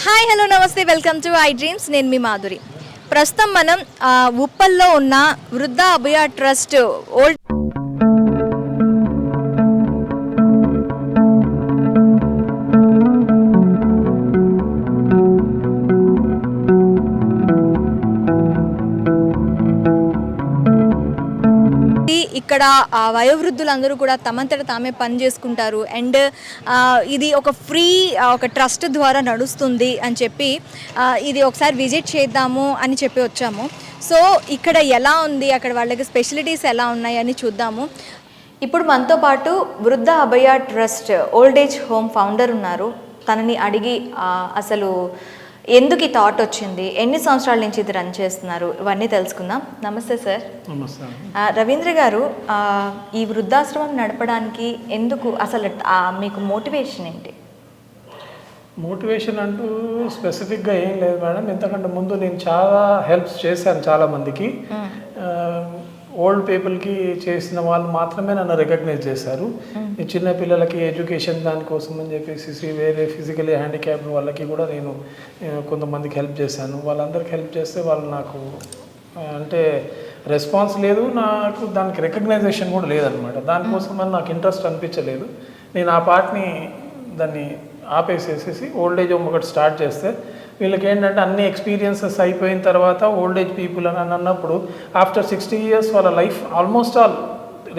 Hi hello నమస్తే welcome to I dreams. నేను మీ మాధురి. ప్రస్తుతం మనం ఉప్పల్లో ఉన్న వృద్ధ అభయ ట్రస్ట్ ఓల్డ్ ఇక్కడ వయోవృద్ధులందరూ కూడా తమంతట తామే పని చేసుకుంటారు. అండ్ ఇది ఒక ఫ్రీ ఒక ట్రస్ట్ ద్వారా నడుస్తుంది అని చెప్పి ఇది ఒకసారి విజిట్ చేద్దాము అని చెప్పి వచ్చాము. సో ఇక్కడ ఎలా ఉంది, అక్కడ వాళ్ళకి స్పెషలిటీస్ ఎలా ఉన్నాయి అని చూద్దాము. ఇప్పుడు మనతో పాటు Vriddha Abhaya trust old age home founder ఉన్నారు. తనని అడిగి అసలు ఎందుకు ఈ థాట్ వచ్చింది, ఎన్ని సంవత్సరాల నుంచి ఇది రన్ చేస్తున్నారు, ఇవన్నీ తెలుసుకుందాం. నమస్తే సార్. నమస్తే. రవీంద్ర గారు, ఈ వృద్ధాశ్రమం నడపడానికి ఎందుకు అసలు మీకు మోటివేషన్ ఏంటి? మోటివేషన్ అంటూ స్పెసిఫిక్గా ఏం లేదు మేడం. ఎందుకంటే ముందు నేను చాలా హెల్ప్స్ చేశాను చాలామందికి. ఓల్డ్ పీపుల్కి చేసిన వాళ్ళు మాత్రమే నన్ను రికగ్నైజ్ చేశారు. ఈ చిన్న పిల్లలకి ఎడ్యుకేషన్ దానికోసం అని చెప్పేసి వేరే ఫిజికలీ హ్యాండిక్యాప్డ్ వాళ్ళకి కూడా నేను కొంతమందికి హెల్ప్ చేశాను. వాళ్ళందరికీ హెల్ప్ చేస్తే వాళ్ళు నాకు అంటే రెస్పాన్స్ లేదు, నాకు దానికి రికగ్నైజేషన్ కూడా లేదనమాట. దానికోసం అని నాకు ఇంట్రెస్ట్ అనిపించలేదు. నేను ఆ పార్ట్ని దాన్ని ఆపేసేసేసి ఓల్డ్ ఏజ్ హోమ్ ఒకటి స్టార్ట్ చేస్తే వీళ్ళకి ఏంటంటే అన్ని ఎక్స్పీరియన్సెస్ అయిపోయిన తర్వాత ఓల్డ్ ఏజ్ పీపుల్ అని అన్నప్పుడు ఆఫ్టర్ 60 years వాళ్ళ లైఫ్ ఆల్మోస్ట్ ఆల్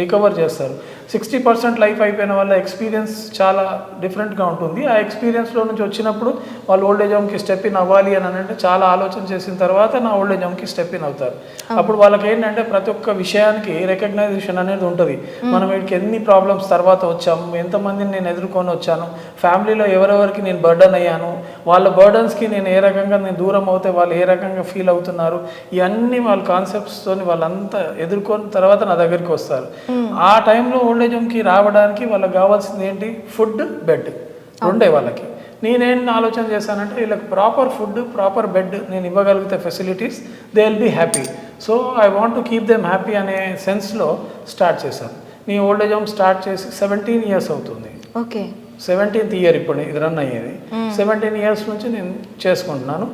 రికవర్ చేస్తారు. 60% లైఫ్ అయిపోయిన వాళ్ళ ఎక్స్పీరియన్స్ చాలా డిఫరెంట్గా ఉంటుంది. ఆ ఎక్స్పీరియన్స్లో నుంచి వచ్చినప్పుడు వాళ్ళు ఓల్డ్ ఏజ్ హోమ్కి స్టెప్ ఇన్ అవ్వాలి అని అంటే చాలా ఆలోచన చేసిన తర్వాత నా ఓల్డ్ ఏజ్ హోమ్కి స్టెప్ ఇన్ అవుతారు. అప్పుడు వాళ్ళకి ఏంటంటే ప్రతి ఒక్క విషయానికి రికగ్నైజేషన్ అనేది ఉంటుంది. మనం వీటికి ఎన్ని ప్రాబ్లమ్స్ తర్వాత వచ్చాము, ఎంతమందిని నేను ఎదుర్కొని వచ్చాను, ఫ్యామిలీలో ఎవరెవరికి నేను బర్డన్ అయ్యాను, వాళ్ళ బర్డన్స్కి నేను ఏ రకంగా నేను దూరం అవుతే వాళ్ళు ఏ రకంగా ఫీల్ అవుతున్నారు, ఇవన్నీ వాళ్ళ కాన్సెప్ట్స్తో వాళ్ళంతా ఎదుర్కొని తర్వాత నా దగ్గరికి వస్తారు. ఆ టైంలో ఓల్డ్ ఏజ్ హోమ్కి రావడానికి వాళ్ళకి కావాల్సింది ఏంటి? ఫుడ్, బెడ్ రెండే వాళ్ళకి. నేనేం ఆలోచన చేశానంటే వీళ్ళకి ప్రాపర్ ఫుడ్, ప్రాపర్ బెడ్ నేను ఇవ్వగలిగితే facilities, they will be happy. So I want to keep them happy అనే సెన్స్లో స్టార్ట్ చేశాను. నేను ఓల్డ్ ఏజ్ హోమ్ స్టార్ట్ చేసి 17 years అవుతుంది. ఓకే, 17th year ఇప్పుడు ఇది రన్ అయ్యేది. 17 years నుంచి నేను చేసుకుంటున్నాను.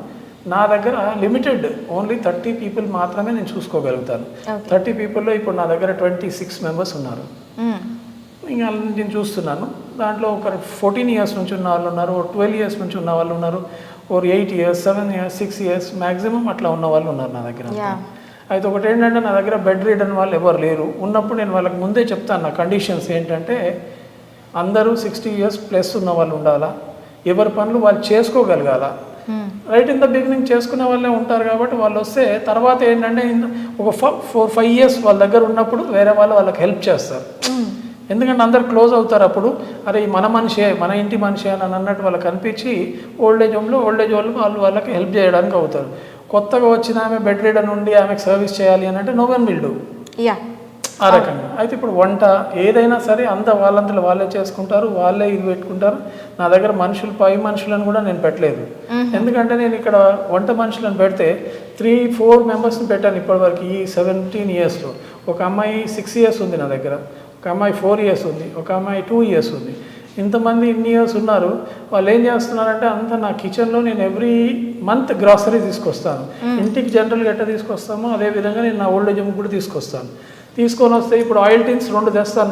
నా దగ్గర లిమిటెడ్ ఓన్లీ 30 people మాత్రమే నేను చూసుకోగలుగుతాను. 30 peopleలో ఇప్పుడు నా దగ్గర 26 members ఉన్నారు. ఇంకా నేను చూస్తున్నాను. దాంట్లో ఒక 14 years నుంచి ఉన్న వాళ్ళు ఉన్నారు, 12 years నుంచి ఉన్న వాళ్ళు ఉన్నారు, 8 years, 7 years, 6 years మ్యాక్సిమం అట్లా ఉన్న వాళ్ళు ఉన్నారు నా దగ్గర. అయితే ఒకటి ఏంటంటే నా దగ్గర బెడ్ రీడన్ వాళ్ళు ఎవరు లేరు. ఉన్నప్పుడు నేను వాళ్ళకి ముందే చెప్తాను నా కండిషన్స్ ఏంటంటే అందరూ 60 years ప్లస్ ఉన్న వాళ్ళు ఉండాలా, ఎవరి పనులు వాళ్ళు చేసుకోగలగాల. రైట్ ఇన్ ద బిగినింగ్ చేసుకునే వాళ్ళే ఉంటారు కాబట్టి వాళ్ళు వస్తే తర్వాత ఏంటంటే ఒక 4-5 years వాళ్ళ దగ్గర ఉన్నప్పుడు వేరే వాళ్ళు వాళ్ళకి హెల్ప్ చేస్తారు. ఎందుకంటే అందరు క్లోజ్ అవుతారు. అప్పుడు అరే మన మనిషే, మన ఇంటి మనిషే అని అన్నట్టు వాళ్ళకి అనిపించి ఓల్డ్ ఏజ్ హోమ్లో ఓల్డ్ ఏజ్ వాళ్ళు వాళ్ళకి హెల్ప్ చేయడానికి అవుతారు. కొత్తగా వచ్చిన ఆమె బెడ్ రీడర్ నుండి ఆమెకు సర్వీస్ చేయాలి అని అంటే నో వన్ విల్ డూ. ఆ రకంగా అయితే ఇప్పుడు వంట ఏదైనా సరే వాళ్ళంతలో వాళ్ళే చేసుకుంటారు, వాళ్ళే ఇది పెట్టుకుంటారు. నా దగ్గర పై మనుషులను కూడా నేను పెట్టలేదు. ఎందుకంటే నేను ఇక్కడ వంట మనుషులను పెడితే 3-4 members పెట్టాను ఇప్పటివరకు ఈ 17 yearsలో. ఒక అమ్మాయి 6 years ఉంది నా దగ్గర, ఒక అమ్మాయి 4 years ఉంది, ఒక అమ్మాయి 2 years ఉంది. ఇంతమంది ఇన్ని ఇయర్స్ ఉన్నారు. వాళ్ళు ఏం చేస్తున్నారంటే అంతా నా కిచెన్లో నేను ఎవ్రీ మంత్ గ్రాసరీ తీసుకొస్తాను. ఇంటికి జనరల్గా ఎట్లా తీసుకొస్తామో అదేవిధంగా నేను నా ఓల్డ్ ఏజ్ హోమ్ కూడా తీసుకొని వస్తే ఇప్పుడు ఆయిల్ టిన్స్ 2 తెస్తాను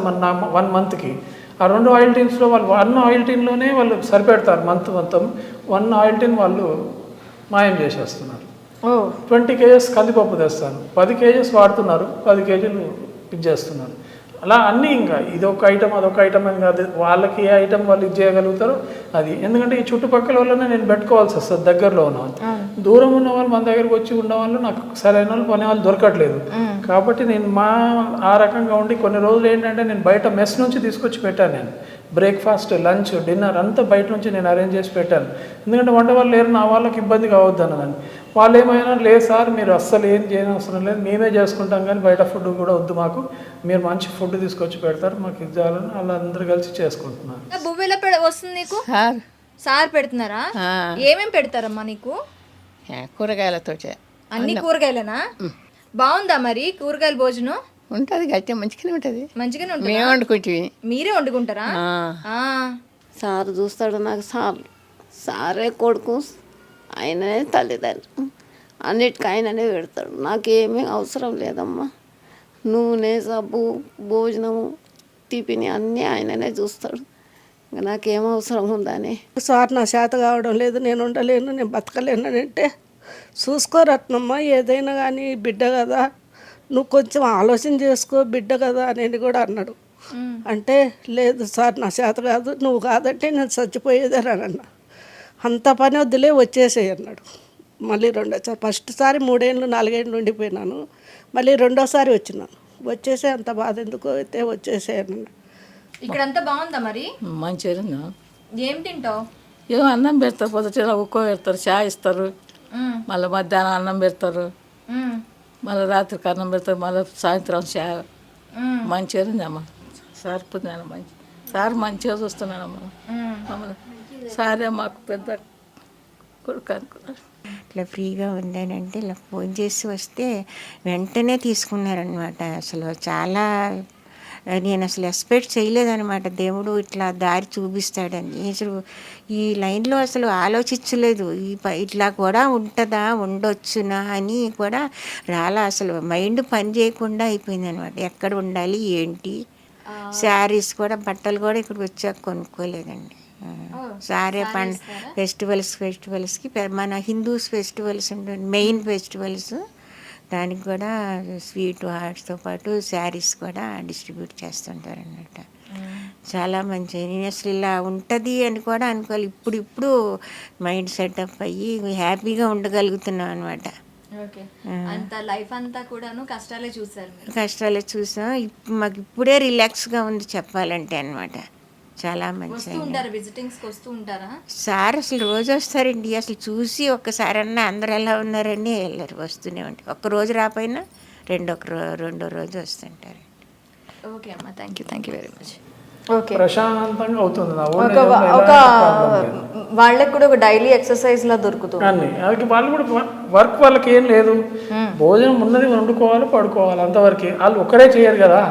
1 monthకి. ఆ 2 ఆయిల్ టిన్స్లో వాళ్ళు 1 ఆయిల్ టిన్లోనే వాళ్ళు సరిపెడతారు మొత్తం 1 ఆయిల్ టిన్ వాళ్ళు మాయం చేసేస్తున్నారు. 20 kgs కందిపప్పు తెస్తాను, 10 kgs వాడుతున్నారు, 10 kg ఇది చేస్తున్నారు. అలా అన్నీ ఇంకా ఇదొక ఐటమ్ అదొక ఐటమ్ అని కాదు, వాళ్ళకి ఏ ఐటమ్ వాళ్ళు ఇది చేయగలుగుతారో అది. ఎందుకంటే ఈ చుట్టుపక్కల వాళ్ళనే నేను పెట్టుకోవాల్సి వస్తుంది. దగ్గరలో ఉన్న వాళ్ళు, దూరం ఉన్న వాళ్ళు మన దగ్గరకు వచ్చి ఉన్న వాళ్ళు నాకు సరైన వాళ్ళు పని వాళ్ళు దొరకట్లేదు. కాబట్టి నేను ఆ రకంగా ఉండి కొన్ని రోజులు ఏంటంటే నేను బయట మెస్ నుంచి తీసుకొచ్చి పెట్టాను. నేను బ్రేక్ఫాస్ట్, లంచ్, డిన్నర్ అంతా బయట నుంచి నేను అరేంజ్ చేసి పెట్టాను. ఎందుకంటే వంట వాళ్ళు లేరు, నా వాళ్ళకి ఇబ్బంది కావద్దు అన్నదాన్ని. వాళ్ళు ఏమైనా లేదు సార్ మీరు అస్సలు ఏం చేయనవసరం లేదు, మేమే చేసుకుంటాం కానీ బయట ఫుడ్ కూడా వద్దు మాకు, మీరు మంచి ఫుడ్ తీసుకొచ్చి పెడతారు మాకు ఇది చాలని వాళ్ళందరూ కలిసి చేసుకుంటున్నారు. బువ్వెలా వస్తుంది నీకు? సార్ పెడుతున్నారా? ఏమేం పెడతారమ్మా నీకు? కూరగాయలతో. అన్ని కూరగాయలేనా? బాగుందా మరి కూరగాయల భోజనం? ఉంటుంది, గట్టిగా మంచిగానే ఉంటుంది. మంచిగానే ఉంటుంది. మేము వండుకుంటే మీరే వండుకుంటారా? సార్ చూస్తాడు నాకు. సారే కొడుకు ఆయననే తల్లిదండ్రులు, అన్నిటికీ ఆయననే పెడతాడు. నాకేమీ అవసరం లేదమ్మా. నూనె, సబ్బు, భోజనము, టిఫిన్ అన్నీ ఆయననే చూస్తాడు. ఇంకా నాకేం అవసరం ఉందని. సార్ నా చేత కావడం లేదు, నేను ఉండలేను, నేను బతకలేను అని అంటే చూసుకోరత్నమ్మా. ఏదైనా కానీ బిడ్డ కదా, నువ్వు కొంచెం ఆలోచన చేసుకో, బిడ్డ కదా అని కూడా అన్నాడు. అంటే లేదు సార్ నా చేత కాదు, నువ్వు కాదంటే నేను చచ్చిపోయేదని అన్నా. అంత పని వద్దులే వచ్చేసేయి అన్నాడు. మళ్ళీ రెండోసారి, ఫస్ట్ సారి 3 ఏళ్ళు 4 ఏళ్ళు ఉండిపోయినాను, మళ్ళీ రెండోసారి వచ్చినాను. వచ్చేసే అంత బాధ ఎందుకు అయితే వచ్చేసేయన్నా. ఇక్కడ అంతా బాగుందా మరి? మంచిగా ఏం తింటావు? ఏమో అన్నం పెడతారు, పొద్దుట ఉక్కో పెడతారు, చాయ్ ఇస్తారు, మళ్ళీ మధ్యాహ్నం అన్నం పెడతారు, మళ్ళీ రాత్రికి అన్నం పెడతారు, మళ్ళీ సాయంత్రం చాయ్. మంచిగా ఉందమ్మా. సరిపోతున్నాను మంచి సార్, మంచిగా చూస్తున్నానమ్మా మమ్మల్ని. సారే మాకు పెద్ద కొడుకు అనుకున్నారు. ఇట్లా ఫ్రీగా ఉందానంటే ఇలా ఫోన్ చేసి వస్తే వెంటనే తీసుకున్నారనమాట. అసలు చాలా నేను అసలు ఎక్స్పెక్ట్ చేయలేదనమాట, దేవుడు ఇట్లా దారి చూపిస్తాడని. అసలు ఈ లైన్లో అసలు ఆలోచించలేదు, ఇట్లా కూడా ఉంటుందా, ఉండొచ్చునా అని కూడా అసలు మైండ్ పని చేయకుండా అయిపోయింది అనమాట. ఎక్కడ ఉండాలి ఏంటి, శారీస్ కూడా, బట్టలు కూడా ఇక్కడికి వచ్చాక కొనుక్కోలేదండి. సారే ఫెస్టివల్స్కి మన హిందూస్ ఫెస్టివల్స్ ఉంటుంది, మెయిన్ ఫెస్టివల్స్, దానికి కూడా స్వీట్ హార్ట్స్తో పాటు శారీస్ కూడా డిస్ట్రిబ్యూట్ చేస్తుంటారు అన్నమాట. చాలా మంచి. నేను అసలు ఇలా ఉంటుంది అని కూడా అనుకోవాలి. ఇప్పుడు మైండ్ సెటప్ అయ్యి హ్యాపీగా ఉండగలుగుతున్నాం అనమాట. అంత లైఫ్ అంతా కూడాను కష్టాలే చూసారు మీరు. కష్టాలే చూసాం. మాకు ఇప్పుడే రిలాక్స్గా ఉంది చెప్పాలంటే అనమాట. చాలా మంచిగా. విజిటింగ్స్ కి వస్తూ ఉంటారా సార్? అసలు రోజు వస్తారండి. అసలు చూసి ఒక్కసారన్నా అందరు ఎలా ఉన్నారని వెళ్ళారు, వస్తూనే ఉంటారు. ఒక్క రోజు రాపోయినా రెండో రోజు వస్తుంటారు. ఓకే అమ్మా, thank you very much. Okay, ప్రశాంతంగా అవుతుంది. ఒక వాళ్ళకి కూడా ఒక డైలీ ఎక్సర్సైజ్ లా దొరుకుతుంది అన్ని. అది వాళ్ళు కూడా వర్క్ వాళ్ళకి ఏం లేదు, భోజనం ఉన్నది వండుకోవాలి, పడుకోవాలి, అంతవరకే. వాళ్ళు ఒక్కడే చేయరు కదా.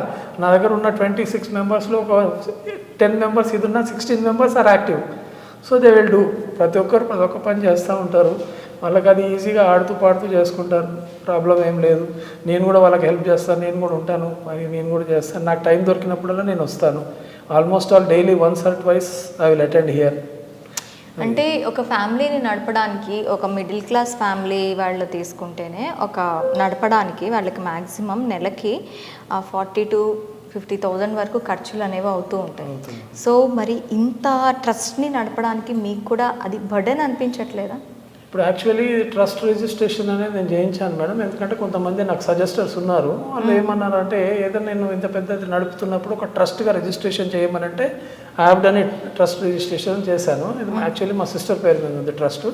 నా దగ్గర ఉన్న 26 మెంబర్స్లో ఒక 10 మెంబర్స్ ఇది ఉన్న 16 members are active. So they will do. ప్రతి ఒక్క పని చేస్తూ ఉంటారు. వాళ్ళకి అది ఈజీగా ఆడుతూ పాడుతూ చేసుకుంటారు, ప్రాబ్లం ఏం లేదు. నేను కూడా వాళ్ళకి హెల్ప్ చేస్తాను, నేను కూడా ఉంటాను, మరి నేను కూడా చేస్తాను. నాకు టైం దొరికినప్పుడల్లా నేను వస్తాను. Almost all daily once or twice I will attend here. అంటే ఒక ఫ్యామిలీని నడపడానికి, ఒక మిడిల్ క్లాస్ ఫ్యామిలీ వాళ్ళు తీసుకుంటేనే నడపడానికి వాళ్ళకి మ్యాక్సిమం నెలకి 40,000 to 50,000 వరకు ఖర్చులు అనేవి అవుతూ ఉంటాయి. సో మరి ఇంత ట్రస్ట్ని నడపడానికి మీకు కూడా అది బర్డెన్ అనిపించట్లేదా? ఇప్పుడు యాక్చువల్లీ ట్రస్ట్ రిజిస్ట్రేషన్ అనేది నేను చేయించాను మేడం. ఎందుకంటే కొంతమంది నాకు సజెస్టర్స్ ఉన్నారు. వాళ్ళు ఏమన్నారంటే, ఏదైనా నేను ఇంత పెద్దది నడుపుతున్నప్పుడు ఒక ట్రస్ట్గా రిజిస్ట్రేషన్ చేయమనంటే I have done it. Trust registration చేశాను. ఇది యాక్చువల్లీ మా సిస్టర్ పేరు మీద ఉంది ట్రస్ట్.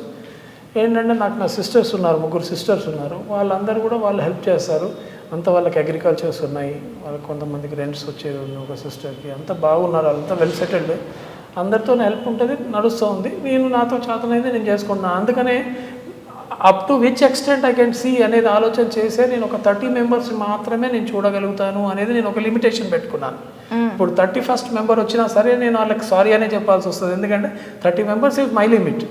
ఏంటంటే నాకు నా సిస్టర్స్ ఉన్నారు, 3 సిస్టర్స్ ఉన్నారు. వాళ్ళందరూ కూడా వాళ్ళు హెల్ప్ చేస్తారు. అంత వాళ్ళకి అగ్రికల్చర్స్ ఉన్నాయి, వాళ్ళకి కొంతమందికి రెంట్స్ వచ్చేది ఉంది ఒక సిస్టర్కి. అంతా బాగున్నారు, వాళ్ళంతా వెల్ సెటిల్డ్. అందరితో హెల్ప్ ఉంటుంది, నడుస్తూ ఉంది. నేను నాతో చేతనైతే నేను చేసుకుంటున్నాను. అందుకనే up to which extent I can see అనేది ఆలోచన చేసే నేను ఒక 30 మెంబర్స్ మాత్రమే నేను చూడగలుగుతాను అనేది నేను ఒక లిమిటేషన్ పెట్టుకున్నాను. ఇప్పుడు 31st మెంబర్ వచ్చినా సరే నేను వాళ్ళకి సారీ అనే చెప్పాల్సి వస్తుంది. ఎందుకంటే 30 members is my limit.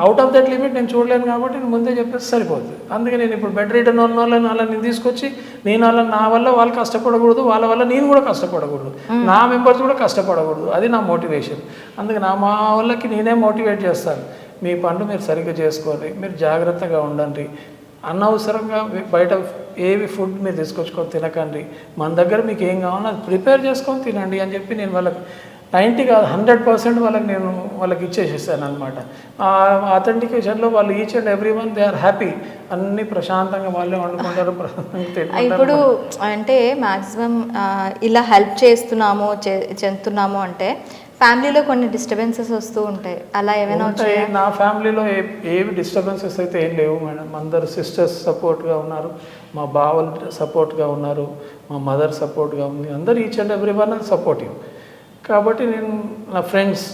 Out of that limit నేను చూడలేను కాబట్టి నేను ముందే చెప్పేసి సరిపోతుంది. అందుకే నేను ఇప్పుడు బెడ్ రిటర్న్ ఉన్న వాళ్ళని తీసుకొచ్చి నేను నా వల్ల వాళ్ళు కష్టపడకూడదు, వాళ్ళ వల్ల నేను కూడా కష్టపడకూడదు, నా మెంబర్స్ కూడా కష్టపడకూడదు. అది నా మోటివేషన్. అందుకే మా వాళ్ళకి నేనే మోటివేట్ చేస్తాను. మీ పనులు మీరు సరిగ్గా చేసుకోండి, మీరు జాగ్రత్తగా ఉండండి, అనవసరంగా బయట ఏవి ఫుడ్ మీరు తీసుకొచ్చుకొని తినకండి, మన దగ్గర మీకు ఏం కావాలో అది ప్రిపేర్ చేసుకొని తినండి అని చెప్పి నేను వాళ్ళకి 90 కాదు 100% వాళ్ళకి ఇచ్చేసేసాను అనమాట. ఆ అథెంటికేషన్లో వాళ్ళు each and every one they are happy. అన్నీ ప్రశాంతంగా వాళ్ళే వండుకుంటారు, ప్రశాంతంగా తింటారు. ఇప్పుడు అంటే మ్యాక్సిమం ఇలా హెల్ప్ చేస్తున్నాము అంటే ఫ్యామిలీలో కొన్ని డిస్టర్బెన్సెస్ వస్తూ ఉంటాయి, అలా ఏమైనా ఉంటాయి? నా ఫ్యామిలీలో ఏవి డిస్టర్బెన్సెస్ అయితే ఏం లేవు మేడం. అందరు సిస్టర్స్ సపోర్ట్గా ఉన్నారు, మా బావలు సపోర్ట్గా ఉన్నారు, మా మదర్ సపోర్ట్గా ఉంది. అందరు each and every one supportive. కాబట్టి నేను నా friends,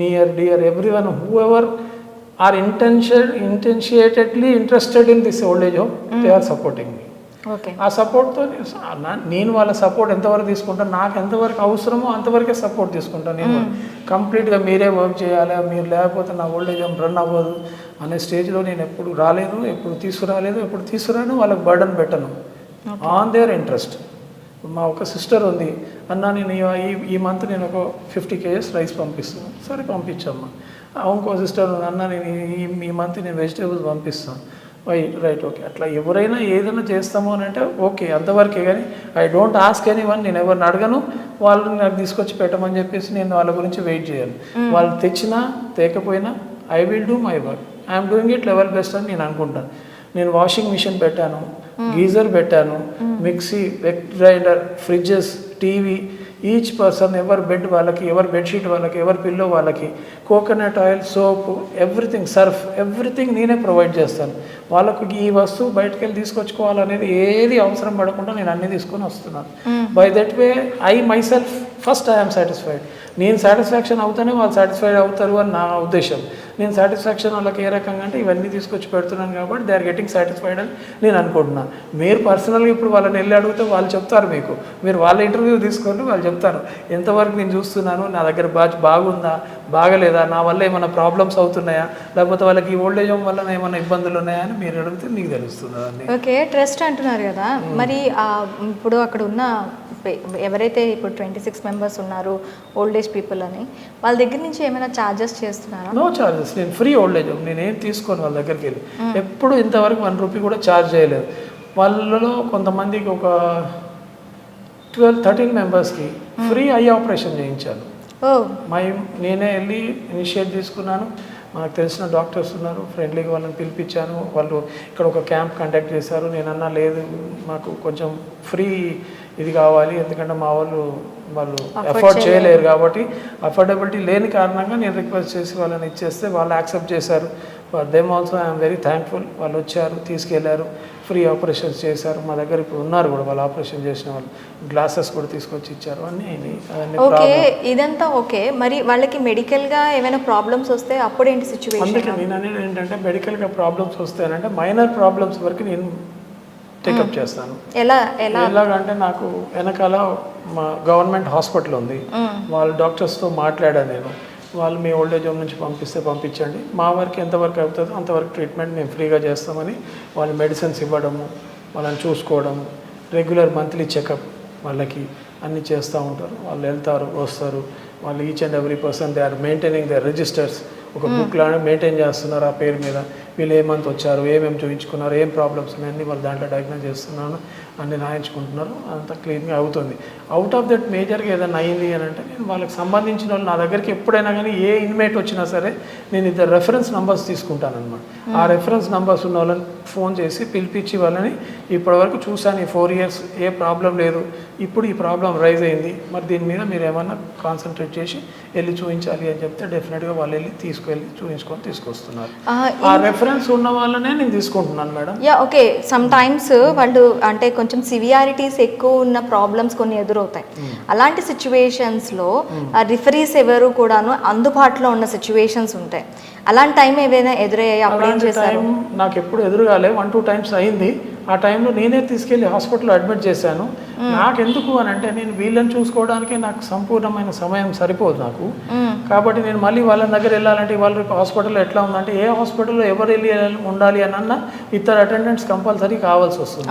near dear every one who whoever ఇంటెన్షియేటెడ్లీ interested in this old age home, they are supporting me. ఆ సపోర్ట్తో నేను వాళ్ళ సపోర్ట్ ఎంతవరకు తీసుకుంటాను, నాకు ఎంతవరకు అవసరమో అంతవరకే సపోర్ట్ తీసుకుంటాను. నేను కంప్లీట్గా మీరే వర్క్ చేయాలి, మీరు లేకపోతే నా ఓల్డేజ్ హోమ్ రన్ అవ్వదు అనే స్టేజ్లో నేను ఎప్పుడు రాలేదు, ఎప్పుడు తీసుకురాలేదు, ఎప్పుడు తీసుకురాను, వాళ్ళకి బర్డన్ పెట్టను. On their interest. మా ఒక సిస్టర్ ఉంది, అన్న నేను ఈ మంత్ నేను ఒక 50 kgs రైస్ పంపిస్తాను. సరే పంపించమ్మా. ఇంకో సిస్టర్ ఉంది, అన్న నేను ఈ మంత్ నేను వెజిటేబుల్స్ పంపిస్తాను. Right, okay. అట్లా ఎవరైనా ఏదైనా చేస్తాము అని అంటే ఓకే, అంతవరకే. కానీ I don't ask any one, నేను ఎవరిని అడగను, వాళ్ళు నాకు తీసుకొచ్చి పెట్టమని చెప్పేసి నేను వాళ్ళ గురించి వెయిట్ చేయను. వాళ్ళు తెచ్చినా తేకపోయినా I will do my work. I'm doing it level best అని నేను అనుకుంటాను. నేను వాషింగ్ మిషన్ పెట్టాను, గీజర్ పెట్టాను, mixie, wet grinder, fridges, TV, each person ఎవరి బెడ్ వాళ్ళకి, ఎవరి బెడ్షీట్ వాళ్ళకి, ఎవరి పిల్లో వాళ్ళకి, coconut oil, soap, everything, surf, everything నేనే ప్రొవైడ్ చేస్తాను. వాళ్ళకు ఈ వస్తువు బయటకు వెళ్ళి తీసుకొచ్చుకోవాలనేది ఏది అవసరం పడకుండా నేను అన్నీ తీసుకొని వస్తున్నాను. By that way I my self first I'm satisfied. నేను సాటిస్ఫాక్షన్ అవుతానే వాళ్ళు సాటిస్ఫైడ్ అవుతారు అని నా ఉద్దేశం. నేను సాటిస్ఫాక్షన్ వాళ్ళకి ఏ రకంగా అంటే ఇవన్నీ తీసుకొచ్చి పెడుతున్నాను కాబట్టి దే ఆర్ గెటింగ్ సాటిస్ఫైడ్ అని నేను అనుకుంటున్నాను. మీరు పర్సనల్గా ఇప్పుడు వాళ్ళని వెళ్ళి అడిగితే వాళ్ళు చెప్తారు మీకు, మీరు వాళ్ళ ఇంటర్వ్యూ తీసుకోండి, వాళ్ళు చెప్తారు ఎంతవరకు నేను చూస్తున్నాను, నా దగ్గర బాగుందా, బాగలేదా, నా వల్ల ఏమైనా ప్రాబ్లమ్స్ అవుతున్నాయా, లేకపోతే వాళ్ళకి ఓల్డేజ్ హోమ్ వల్ల ఏమైనా ఇబ్బందులు ఉన్నాయా అని మీరు అడిగితే మీకు తెలుస్తుంది అండి. ఓకే, ట్రస్ట్ అంటున్నారు కదా, మరి ఇప్పుడు అక్కడ ఉన్న ఎవరైతే ఇప్పుడు 26 మెంబర్స్ ఉన్నారు ఓల్డ్ ఏజ్ పీపుల్ అని, వాళ్ళ దగ్గర నుంచి ఏమైనా ఛార్జెస్ చేస్తున్నారా? No charges. నేను ఫ్రీ ఓల్డేజ్ హోమ్, నేనేం తీసుకోను వాళ్ళ దగ్గరికి వెళ్ళి. ఎప్పుడు ఇంతవరకు 1 రూపీ కూడా ఛార్జ్ చేయలేదు. వాళ్ళలో కొంతమందికి ఒక 12-13 మెంబర్స్కి ఫ్రీ ఐ ఆపరేషన్ చేయించాను. నేనే వెళ్ళి ఇనిషియేట్ తీసుకున్నాను. మనకు తెలిసిన డాక్టర్స్ ఉన్నారు, ఫ్రెండ్లీగా వాళ్ళని పిలిపించాను. వాళ్ళు ఇక్కడ ఒక క్యాంప్ కండక్ట్ చేశారు. నేనన్నా లేదు, మాకు కొంచెం ఫ్రీ ఇది కావాలి, ఎందుకంటే మా వాళ్ళు ఎఫోర్డ్ చేయలేరు కాబట్టి, అఫోర్డబిలిటీ లేని కారణంగా నేను రిక్వెస్ట్ చేసి వాళ్ళని ఇచ్చేస్తే వాళ్ళు యాక్సెప్ట్ చేశారు. For them also I'm very thankful. వాళ్ళు వచ్చారు, తీసుకెళ్లారు, ఫ్రీ ఆపరేషన్స్ చేశారు. మా దగ్గర ఇప్పుడు ఉన్నారు కూడా వాళ్ళు ఆపరేషన్ చేసిన వాళ్ళు, గ్లాసెస్ కూడా తీసుకొచ్చి ఇచ్చారు. అన్నీ ఓకే, ఇదంతా ఓకే. మరి వాళ్ళకి మెడికల్గా ఏమైనా ప్రాబ్లమ్స్ వస్తే అప్పుడేంటి సిచ్యువేషన్? అందుకే నేను అనేది ఏంటంటే మెడికల్గా ప్రాబ్లమ్స్ వస్తాయంటే మైనర్ ప్రాబ్లమ్స్ వరకు నేను టేకప్ చేస్తాను. ఎలాగంటే నాకు వెనకాల మా గవర్నమెంట్ హాస్పిటల్ ఉంది, వాళ్ళ డాక్టర్స్తో మాట్లాడాను నేను. వాళ్ళు మీ ఓల్డేజ్ హోమ్ నుంచి పంపిస్తే పంపించండి, మా వరకు ఎంతవరకు అవుతుందో అంతవరకు ట్రీట్మెంట్ మేము ఫ్రీగా చేస్తామని వాళ్ళు మెడిసిన్స్ ఇవ్వడము, వాళ్ళని చూసుకోవడము, రెగ్యులర్ మంత్లీ చెకప్ వాళ్ళకి అన్నీ చేస్తూ ఉంటారు. వాళ్ళు వెళ్తారు, వస్తారు. వాళ్ళు each and every person they are maintaining they registers. ఒక బుక్ లాగా మెయింటైన్ చేస్తున్నారు ఆ పేరు మీద. వీళ్ళు ఏ మంత్ వచ్చారు, ఏమేమి చూపించుకున్నారు, ఏం ప్రాబ్లమ్స్ ఉన్నాయని వాళ్ళు దాంట్లో డయాగ్నోస్ చేస్తున్నాను, అన్ని రాయించుకుంటున్నారు. అంతా క్లీన్గా అవుతుంది. అవుట్ ఆఫ్ దట్ మేజర్గా ఏదైనా అయింది అని అంటే నేను వాళ్ళకి సంబంధించిన వాళ్ళు నా దగ్గరికి ఎప్పుడైనా కానీ ఏ ఇన్మేట్ వచ్చినా సరే నేను 2 రెఫరెన్స్ నెంబర్స్ తీసుకుంటాను అనమాట. ఆ రెఫరెన్స్ నెంబర్స్ ఉన్న వాళ్ళని ఫోన్ చేసి పిలిపించి వాళ్ళని ఇప్పటివరకు చూశాను, ఈ 4 years ఏ ప్రాబ్లం లేదు, ఇప్పుడు ఈ ప్రాబ్లం రైజ్ అయింది, మరి దీని మీద మీరు ఏమన్నా కాన్సన్ట్రేట్ చేసి వెళ్ళి చూపించాలి అని చెప్తే డెఫినెట్గా వాళ్ళు వెళ్ళి తీసుకెళ్ళి చూపించుకొని తీసుకొస్తున్నారు. ఆ రెఫరెన్స్ ఉన్న వాళ్ళనే నేను తీసుకుంటున్నాను మేడం. ఓకే, సమ్ టైమ్స్ వాళ్ళు అంటే కొంచెం సివియారిటీస్ ఎక్కువ ఉన్న ప్రాబ్లమ్స్ కొన్ని ఎదురవుతాయి. అలాంటి సిచ్యువేషన్స్లో రిఫరీస్ ఎవరు కూడాను అందుబాటులో ఉన్న సిచ్యువేషన్స్ ఉంటాయి. అలాంటి టైం ఏవైనా ఎదురయ్యాయి, అప్పుడు ఏం చేశారు? నాకు ఎప్పుడు ఎదురుగాలే, 1-2 times అయింది. ఆ టైంలో నేనే తీసుకెళ్ళి హాస్పిటల్లో అడ్మిట్ చేశాను. నాకెందుకు అని అంటే నేను వీళ్ళని చూసుకోవడానికి నాకు సంపూర్ణమైన సమయం సరిపోదు నాకు. కాబట్టి నేను మళ్ళీ వాళ్ళ దగ్గర వెళ్ళాలంటే వాళ్ళ హాస్పిటల్లో ఎట్లా ఉందంటే ఏ హాస్పిటల్లో ఎవరు వెళ్ళి ఉండాలి అని అన్నా 2 attendants కంపల్సరీ కావాల్సి వస్తుంది.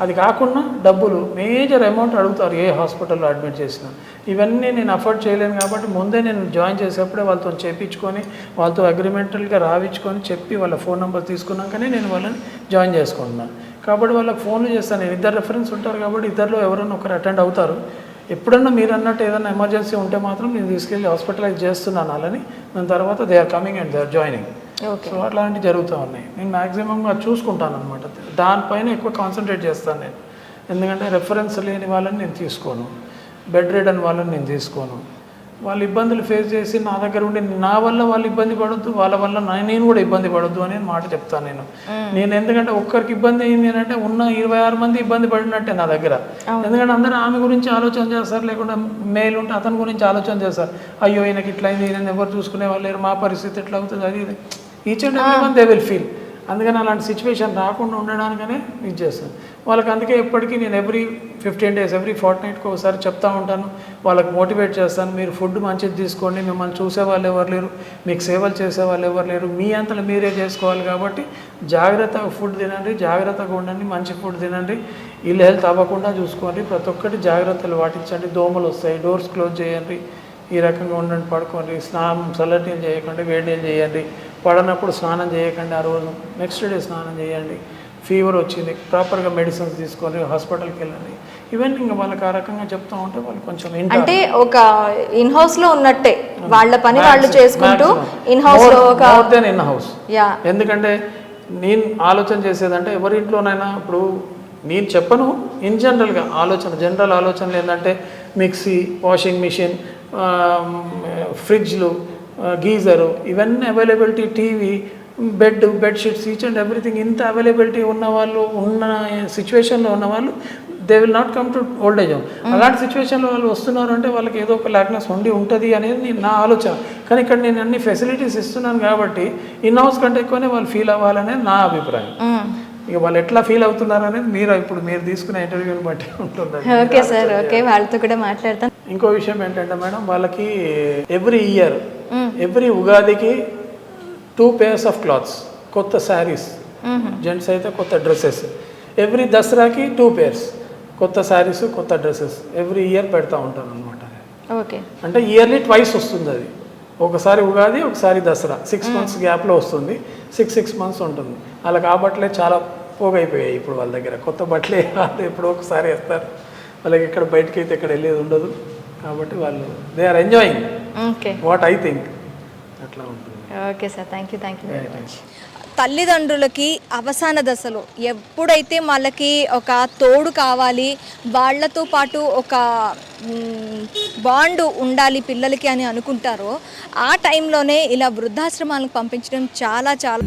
అది కాకుండా డబ్బులు మేజర్ అమౌంట్ అడుగుతారు ఏ హాస్పిటల్లో అడ్మిట్ చేసినా. ఇవన్నీ నేను అఫోర్డ్ చేయలేను కాబట్టి ముందే నేను జాయిన్ చేసేప్పుడే వాళ్ళతో చేయించుకొని వాళ్ళతో అగ్రిమెంటల్గా రాయించుకొని చెప్పి వాళ్ళ ఫోన్ నెంబర్ తీసుకున్నాకనే నేను వాళ్ళని జాయిన్ చేసుకుంటున్నాను. కాబట్టి వాళ్ళకి ఫోన్లు చేస్తాను. నేను 2 రెఫరెన్స్ ఉంటారు కాబట్టి 2లో ఎవరైనా ఒకరు అటెండ్ అవుతారు. ఎప్పుడన్నా మీరు అన్నట్టు ఏదైనా ఎమర్జెన్సీ ఉంటే మాత్రం నేను తీసుకెళ్ళి హాస్పిటలైజ్ చేస్తున్నాను వాళ్ళని. దాని తర్వాత they are coming and they are joining. So అట్లాంటివి జరుగుతూ ఉన్నాయి. నేను మ్యాక్సిమంగా చూసుకుంటాను అనమాట. దానిపైన ఎక్కువ కాన్సన్ట్రేట్ చేస్తాను నేను. ఎందుకంటే రెఫరెన్స్ లేని వాళ్ళని నేను తీసుకోను, బెడ్ రిడన్ వాళ్ళని నేను తీసుకోను. వాళ్ళు ఇబ్బందులు ఫేస్ చేసి నా దగ్గర ఉండి నా వల్ల వాళ్ళు ఇబ్బంది పడొద్దు, వాళ్ళ వల్ల నేను కూడా ఇబ్బంది పడొద్దు అని మాట చెప్తాను నేను. ఎందుకంటే ఒక్కరికి ఇబ్బంది అయింది అంటే ఉన్న 26 మంది ఇబ్బంది పడినట్టే నా దగ్గర. ఎందుకంటే అందరూ ఆమె గురించి ఆలోచన చేస్తారు, లేకుండా మేల్ ఉంటే అతని గురించి ఆలోచన చేస్తారు. అయ్యో ఈయనకి ఇట్లా అయింది, ఈయన ఎవరు చూసుకునే వాళ్ళు లేరు, మా పరిస్థితి ఎట్లా అవుతుంది, అది ఇది each and every one they will feel. అందుకని అలాంటి సిచ్యువేషన్ రాకుండా ఉండడానికనే ఇది చేస్తాను వాళ్ళకి. అందుకే ఎప్పటికీ నేను ఎవ్రీ 15 days, ఎవ్రీ fortnightకి ఒకసారి చెప్తా ఉంటాను. వాళ్ళకి మోటివేట్ చేస్తాను, మీరు ఫుడ్ మంచిది తీసుకోండి, మిమ్మల్ని చూసే వాళ్ళు ఎవరు లేరు, మీకు సేవలు చేసే వాళ్ళు ఎవరు లేరు, మీ అంతలో మీరే చేసుకోవాలి కాబట్టి జాగ్రత్తగా ఫుడ్ తినండి, జాగ్రత్తగా ఉండండి, మంచి ఫుడ్ తినండి, ఇల్లు హెల్త్ అవ్వకుండా చూసుకోండి, ప్రతి ఒక్కటి జాగ్రత్తలు పాటించండి, దోమలు వస్తాయి, డోర్స్ క్లోజ్ చేయండి, ఈ రకంగా ఉండండి, పడుకోండి, స్నానం చల్లటి నీళ్ళు చేయకండి, వేడి నీళ్ళు చేయండి, పడనప్పుడు స్నానం చేయకండి, ఆ రోజు నెక్స్ట్ డే స్నానం చేయండి, ఫీవర్ వచ్చింది ప్రాపర్గా మెడిసిన్స్ తీసుకొని హాస్పిటల్కి వెళ్ళండి, ఇవన్నీ ఇంకా వాళ్ళకి ఆ రకంగా చెప్తూ ఉంటే వాళ్ళు కొంచెం అంటే ఒక ఇన్ హౌస్ లో ఉన్నట్టే వాళ్ళ పని వాళ్ళు చేసుకుంటూ ఇన్ హౌస్ లో ఒక ఇన్ హౌస్. యా ఎందుకంటే నేను ఆలోచన చేసేదంటే ఎవరి ఇంట్లోనైనా ఇప్పుడు నేను చెప్పను, ఇన్ జనరల్గా జనరల్ ఆలోచనలు ఏంటంటే మిక్సీ, వాషింగ్ మిషన్, ఫ్రిడ్జ్లు, గీజరు, ఇవన్నీ availability, TV, bedsheets, each and everything ఇంత అవైలబిలిటీ ఉన్న వాళ్ళు, ఉన్న సిచ్యువేషన్లో ఉన్న వాళ్ళు they will not come to old age home. అలాంటి సిచ్యువేషన్లో వాళ్ళు వస్తున్నారు అంటే వాళ్ళకి ఏదో ఒక లాక్నెస్ ఉండి ఉంటుంది అనేది నా ఆలోచన. కానీ ఇక్కడ నేను అన్ని ఫెసిలిటీస్ ఇస్తున్నాను కాబట్టి ఇన్ హౌస్ కంటే ఎక్కువనే వాళ్ళు ఫీల్ అవ్వాలనేది నా అభిప్రాయం. ఇక వాళ్ళు ఎట్లా ఫీల్ అవుతున్నారు అనేది మీరు తీసుకునే ఇంటర్వ్యూని బట్టి ఉంటుంది. ఓకే సార్, ఓకే, వాళ్ళతో కూడా మాట్లాడతాను. ఇంకో విషయం ఏంటంటే మేడం, వాళ్ళకి ఎవ్రీ ఇయర్ ఎవ్రీ ఉగాదికి 2 pairs ఆఫ్ క్లాత్స్, కొత్త శారీస్, జెంట్స్ అయితే కొత్త డ్రెస్సెస్, ఎవ్రీ దసరాకి 2 pairs కొత్త శారీస్, కొత్త డ్రెస్సెస్ ఎవ్రీ ఇయర్ పెడతా ఉంటాను అనమాట. ఓకే, అంటే ఇయర్లీ ట్వైస్ వస్తుంది అది, ఒకసారి ఉగాది, ఒకసారి దసరా, 6 months గ్యాప్లో వస్తుంది, 6 months ఉంటుంది. అలా కాబట్లే చాలా పోగైపోయాయి ఇప్పుడు వాళ్ళ దగ్గర, కొత్త బట్టలే ఎప్పుడో ఒకసారి వేస్తారు, వాళ్ళకి ఇక్కడ బయటకి అయితే ఇక్కడ వెళ్ళేది ఉండదు కాబట్టి వాళ్ళు they are enjoying what I think, అట్లా ఉంటుంది. Okay sir, thank you very much. తల్లిదండ్రులకి అవసాన దశలో ఎప్పుడైతే వాళ్ళకి ఒక తోడు కావాలి, వాళ్ళతో పాటు ఒక బాండ్ ఉండాలి పిల్లలకి అని అనుకుంటారో ఆ టైంలోనే ఇలా వృద్ధాశ్రమాలకు పంపించడం చాలా చాలా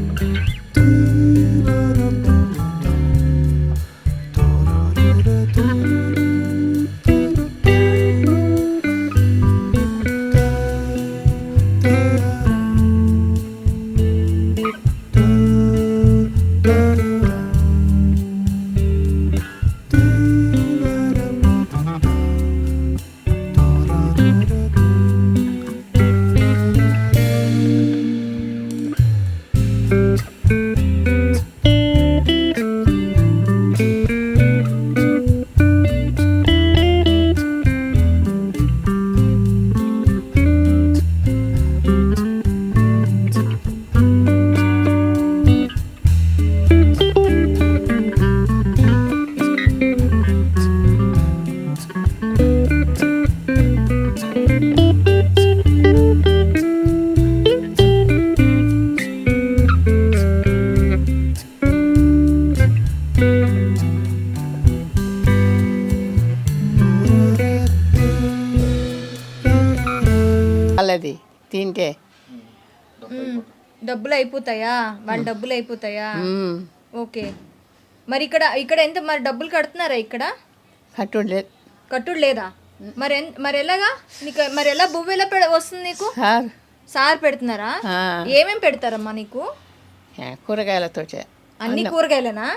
వాళ్ళది తింటే డబ్బులు అయిపోతాయా, వాళ్ళ డబ్బులు అయిపోతాయా? ఓకే, మరి ఇక్కడ ఎంత మరి డబ్బులు కడుతున్నారా? ఇక్కడ కట్టులేదు, కట్టుడు లేదా? మరి ఎలాగా నీకు, మరి ఎలా బువ్వ ఎలా వస్తుంది నీకు? సార్ పెడుతున్నారా? ఏమేం పెడతారమ్మా నీకు? కూరగాయలతో అన్ని కూరగాయలేనా?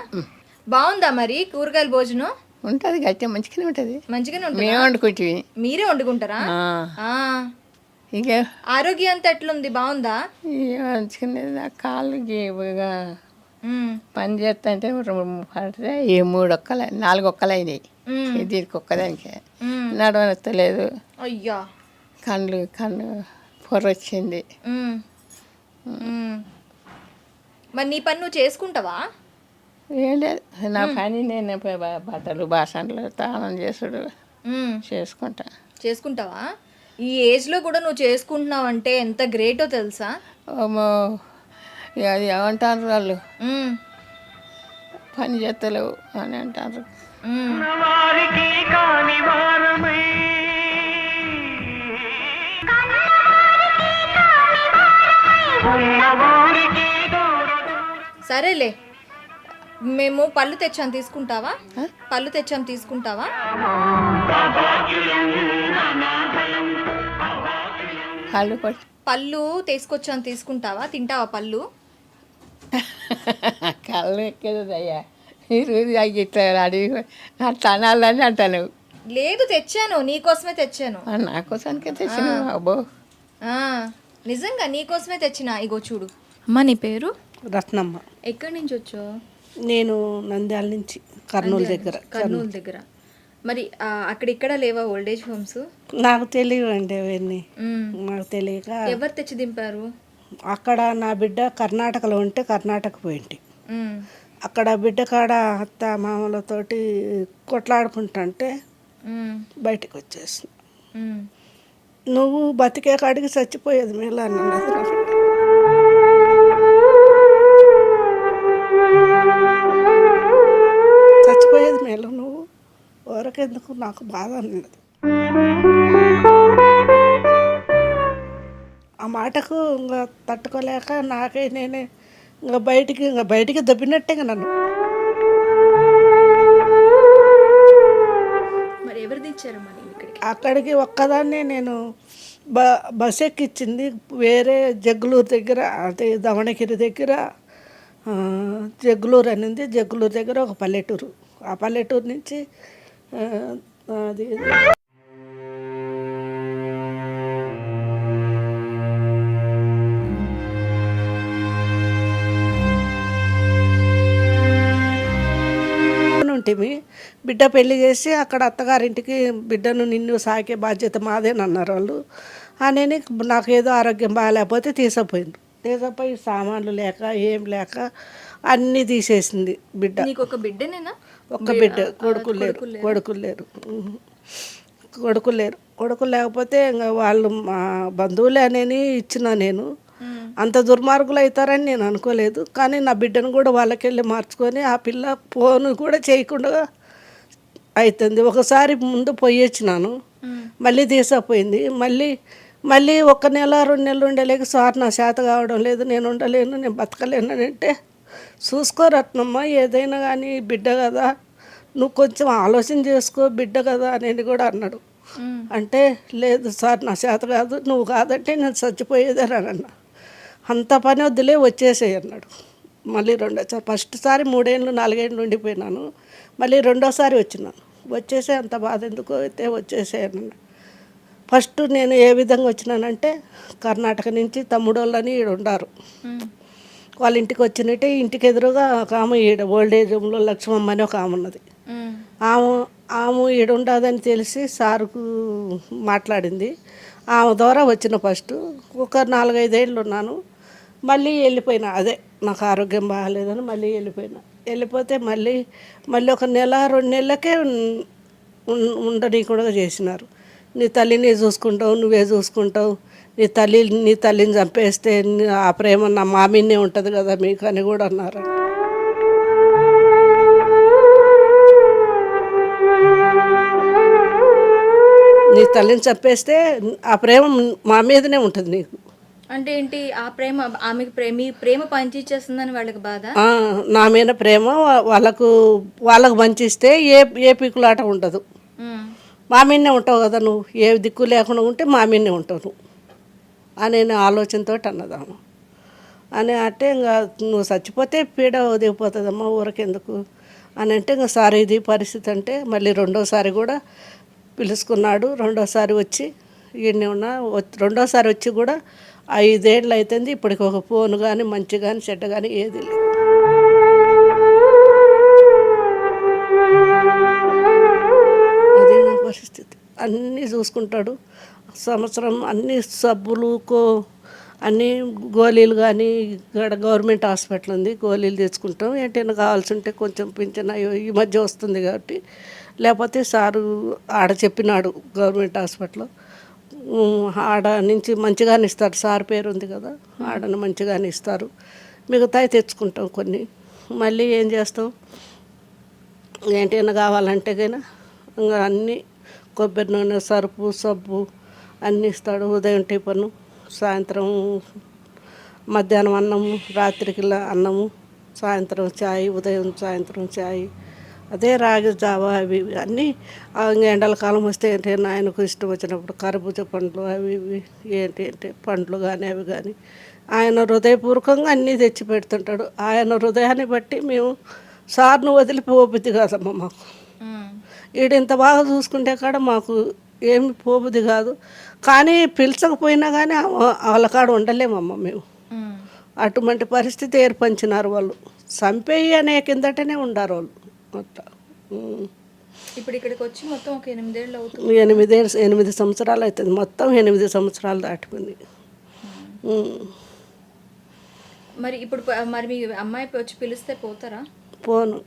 బాగుందా మరి కూరగాయల భోజనం? ఉంటుంది, గట్టిగా మంచిగానే ఉంటుంది. మంచిగానే మేము ఉంటుంది. వండుకుంటే మీరే వండుకుంటారా? ఇంకా ఆరోగ్యం అంతా ఎట్లుంది? బాగుందా? మంచిగానే. కాళ్ళు పని చేస్తా అంటే పడితే 3 ఒక్కలు 4 ఒక్కలు అయినాయి, దీనికి ఒక్కదానికి నడవనెత్తలేదు. అయ్యా, కళ్ళు పొర వచ్చింది. మరి నీ పని నువ్వు చేసుకుంటావా? ఏం లేదు, నా పని నేను బట్టలు బాసనలు స్నానం చేసుడు చేసుకుంటావా? ఈ ఏజ్లో కూడా నువ్వు చేసుకుంటున్నావు అంటే ఎంత గ్రేటో తెలుసా? అది ఏమంటారు వాళ్ళు, పని చేస్తలేవు అని అంటారు. సరేలే, మేము పళ్ళు తెచ్చాం, తీసుకుంటావా? పళ్ళు తెచ్చాం, తీసుకుంటావా? పళ్ళు తీసుకొచ్చాను, తీసుకుంటావా? తింటావా పళ్ళు? కళ్ళు ఎక్కేది అయ్యా, ఈరోజు ఇట్లా అడిగి అట్లా అనాలని అంటాను. లేదు, తెచ్చాను, నీకోసమే తెచ్చాను. నా కోసానికే తెచ్చిన అబ్బో. ఆ, నిజంగా నీకోసమే తెచ్చిన. ఇగో చూడు. అమ్మ నీ పేరు? రత్నమ్మ. ఎక్కడి నుంచి వచ్చావు? నేను నంద్యాల నుంచి, కర్నూలు దగ్గర. కర్నూలు దగ్గర. మరి అక్కడిక్కడ లేవా ఓల్డేజ్ హోమ్స్? నాకు తెలియవండి అవన్నీ, నాకు తెలియక ఎవరు తెచ్చి దింపారు? అక్కడ నా బిడ్డ కర్ణాటకలో ఉంటే కర్ణాటక పోయింటి. మ్మ్. అక్కడ బిడ్డ కాడ అత్త మామలతోటి కొట్లాడుకుంటుంటే మ్మ్. బయటకు వచ్చేసి, మ్మ్. నువ్వు బతికే కాడికి చచ్చిపోయేది మేలా అన్నది నా బిడ్డ. చచ్చిపోయేది మేలు, నువ్వు ఊరకెందుకు, నాకు బాధ అన్నది. ఆ మాటకు ఇంకా తట్టుకోలేక నాకే నేనే ఇంకా బయటికి దబ్బినట్టే ఇంకా నన్ను. మరి ఎవరు తెచ్చారమ్మా నేను ఇక్కడికి? అక్కడికి ఒక్కదాన్నే నేను బస్ ఎక్కిచ్చింది వేరే జగ్గులూరు దగ్గర, అంటే దమణగిరి దగ్గర జగ్గులూరు అనింది. జగ్గులూరు దగ్గర ఒక పల్లెటూరు, ఆ పల్లెటూరు నుంచి అది ఉంటిమి. బిడ్డ పెళ్లి చేసి అక్కడ అత్తగారింటికి బిడ్డను నిన్ను సాకే బాధ్యత మాదేనన్నారు వాళ్ళు. అని నాకు ఏదో ఆరోగ్యం బాగాలేకపోతే తీసుకుపోయి సామాన్లు లేక ఏం లేక అన్నీ తీసేసింది బిడ్డ. నీకు ఒక బిడ్డనేనా? ఒక్క బిడ్డ, కొడుకులు లేరు. కొడుకులు లేకపోతే ఇంకా వాళ్ళు మా బంధువులే అని ఇచ్చిన నేను. అంత దుర్మార్గులు అవుతారని నేను అనుకోలేదు. కానీ నా బిడ్డను కూడా వాళ్ళకెళ్ళి మార్చుకొని ఆ పిల్ల ఫోన్ కూడా చేయకుండా అవుతుంది. ఒకసారి ముందు పోయొచ్చినాను, మళ్ళీ తీసుకుపోయింది. మళ్ళీ 1 నెల 2 నెలలు ఉండలేక సార్ నా చేత కావడం లేదు, నేను ఉండలేను, నేను బతకలేను అని అంటే, చూసుకోరత్నమ్మ ఏదైనా కానీ బిడ్డ కదా, నువ్వు కొంచెం ఆలోచన చేసుకో, బిడ్డ కదా అని కూడా అన్నాడు. అంటే లేదు సార్ నా చేత కాదు, నువ్వు కాదంటే నేను చచ్చిపోయేదని అన్నా. అంత పని వద్దులే వచ్చేసేయి అన్నాడు. మళ్ళీ రెండోసారి, ఫస్ట్ సారి 3 ఏళ్ళు 4 ఏళ్ళు ఉండిపోయినాను, మళ్ళీ రెండోసారి వచ్చినాను. వచ్చేసే అంత బాధ ఎందుకు అయితే వచ్చేసేయన్నా. ఫస్ట్ నేను ఏ విధంగా వచ్చినానంటే, కర్ణాటక నుంచి తమ్ముడోళ్ళని ఈడ ఉండారు, వాళ్ళ ఇంటికి వచ్చినట్టే. ఇంటికి ఎదురుగా ఒక ఆమె ఈడ ఓల్డేజ్ హోమ్లో లక్ష్మమ్మ అని ఒక ఆమె ఉన్నది. ఆమె ఈడ ఉండదని తెలిసి సారుకు మాట్లాడింది. ఆమె ద్వారా వచ్చిన ఫస్ట్ ఒక 4-5 ఏళ్ళు ఉన్నాను. మళ్ళీ వెళ్ళిపోయినా, అదే నాకు ఆరోగ్యం బాగాలేదని మళ్ళీ వెళ్ళిపోతే మళ్ళీ ఒక 1 నెల 2 నెలలకే ఉండనీయకుండా చేసినారు. నీ తల్లిని చూసుకుంటావు, నువ్వే చూసుకుంటావు, నీ తల్లిని చంపేస్తే ఆ ప్రేమ నా మామీనే ఉంటుంది కదా మీకు అని కూడా అన్నారు. నీ తల్లిని చంపేస్తే ఆ ప్రేమ మా మీదనే ఉంటుంది నీకు. అంటే ఏంటి ఆ ప్రేమ? ఆమెకి మీ ప్రేమ పంచిచ్చేస్తుందని వాళ్ళకి బాధ? నా మీద ప్రేమ వాళ్ళకు పంచిస్తే ఏ పీకులాట ఉండదు. మా మీదనే ఉంటావు కదా నువ్వు, ఏ దిక్కు లేకుండా ఉంటే మా మీదనే ఉంటావు నువ్వు అనే ఆలోచనతో అన్నదాము. అని అంటే ఇంకా నువ్వు చచ్చిపోతే పీడ దిగిపోతుందమ్మా ఊరకెందుకు అని అంటే, ఇంకా సార్ ఇది పరిస్థితి అంటే మళ్ళీ రెండోసారి కూడా పిలుచుకున్నాడు. రెండోసారి వచ్చి ఈయనే ఉన్నా. రెండోసారి వచ్చి కూడా 5 ఏళ్ళు అవుతుంది. ఇప్పటికి ఒక ఫోన్ కానీ మంచి కానీ చెడ్డ కానీ ఏది లేదు. అదే నా పరిస్థితి. అన్నీ చూసుకుంటాడు. సంవత్సరం అన్ని సబ్బులు అన్నీ గోళీలు కానీ ఇక్కడ గవర్నమెంట్ హాస్పిటల్ ఉంది, గోళీలు తెచ్చుకుంటాం. ఏంటైనా కావాల్సి ఉంటే కొంచెం పింఛన్ ఈ మధ్య వస్తుంది కాబట్టి, లేకపోతే సారు ఆడ చెప్పినాడు గవర్నమెంట్ హాస్పిటల్లో ఆడ నుంచి మంచిగానే ఇస్తారు. సార్ పేరు ఉంది కదా, ఆడను మంచిగానే ఇస్తారు. మిగతాయి తెచ్చుకుంటాం కొన్ని. మళ్ళీ ఏం చేస్తాం, ఏంటైనా కావాలంటే కన్నా ఇంకా అన్నీ కొబ్బరి నూనె, సరుపు, సబ్బు అన్నీ ఇస్తాడు. ఉదయం టిఫను, సాయంత్రం మధ్యాహ్నం అన్నము, రాత్రికి అన్నము, సాయంత్రం చాయ్, ఉదయం సాయంత్రం చాయ్, అదే రాగి జావా అవి ఇవి అన్నీ. ఎండలకాలం వస్తే ఏంటంటే ఆయనకు ఇష్టం వచ్చినప్పుడు కర్బూజా పండ్లు అవి ఇవి ఏంటి పండ్లు కానీ అవి కానీ ఆయన హృదయపూర్వకంగా అన్నీ తెచ్చి పెడుతుంటాడు. ఆయన హృదయాన్ని బట్టి మేము సార్ను వదిలిపోబుద్ది కాదమ్మా మాకు. ఈడు ఇంత బాగా చూసుకుంటే కాడ మాకు ఏమి పోబుది కాదు. కానీ పిలిచకపోయినా కానీ వాళ్ళ కాడ ఉండలేమమ్మ మేము. అటువంటి పరిస్థితి ఏర్పంచినారు వాళ్ళు. చంపేయి అనే కిందటనే ఉండారు వాళ్ళు అట్లా. ఇప్పుడు ఇక్కడికి వచ్చి మొత్తం ఒక 8 ఏళ్ళు అవుతుంది. 8 సంవత్సరాలు అవుతుంది. మొత్తం 8 సంవత్సరాలు దాటిపోయింది. మరి ఇప్పుడు మరి మీ అమ్మాయి వచ్చి పిలిస్తే పోతారా? పోను,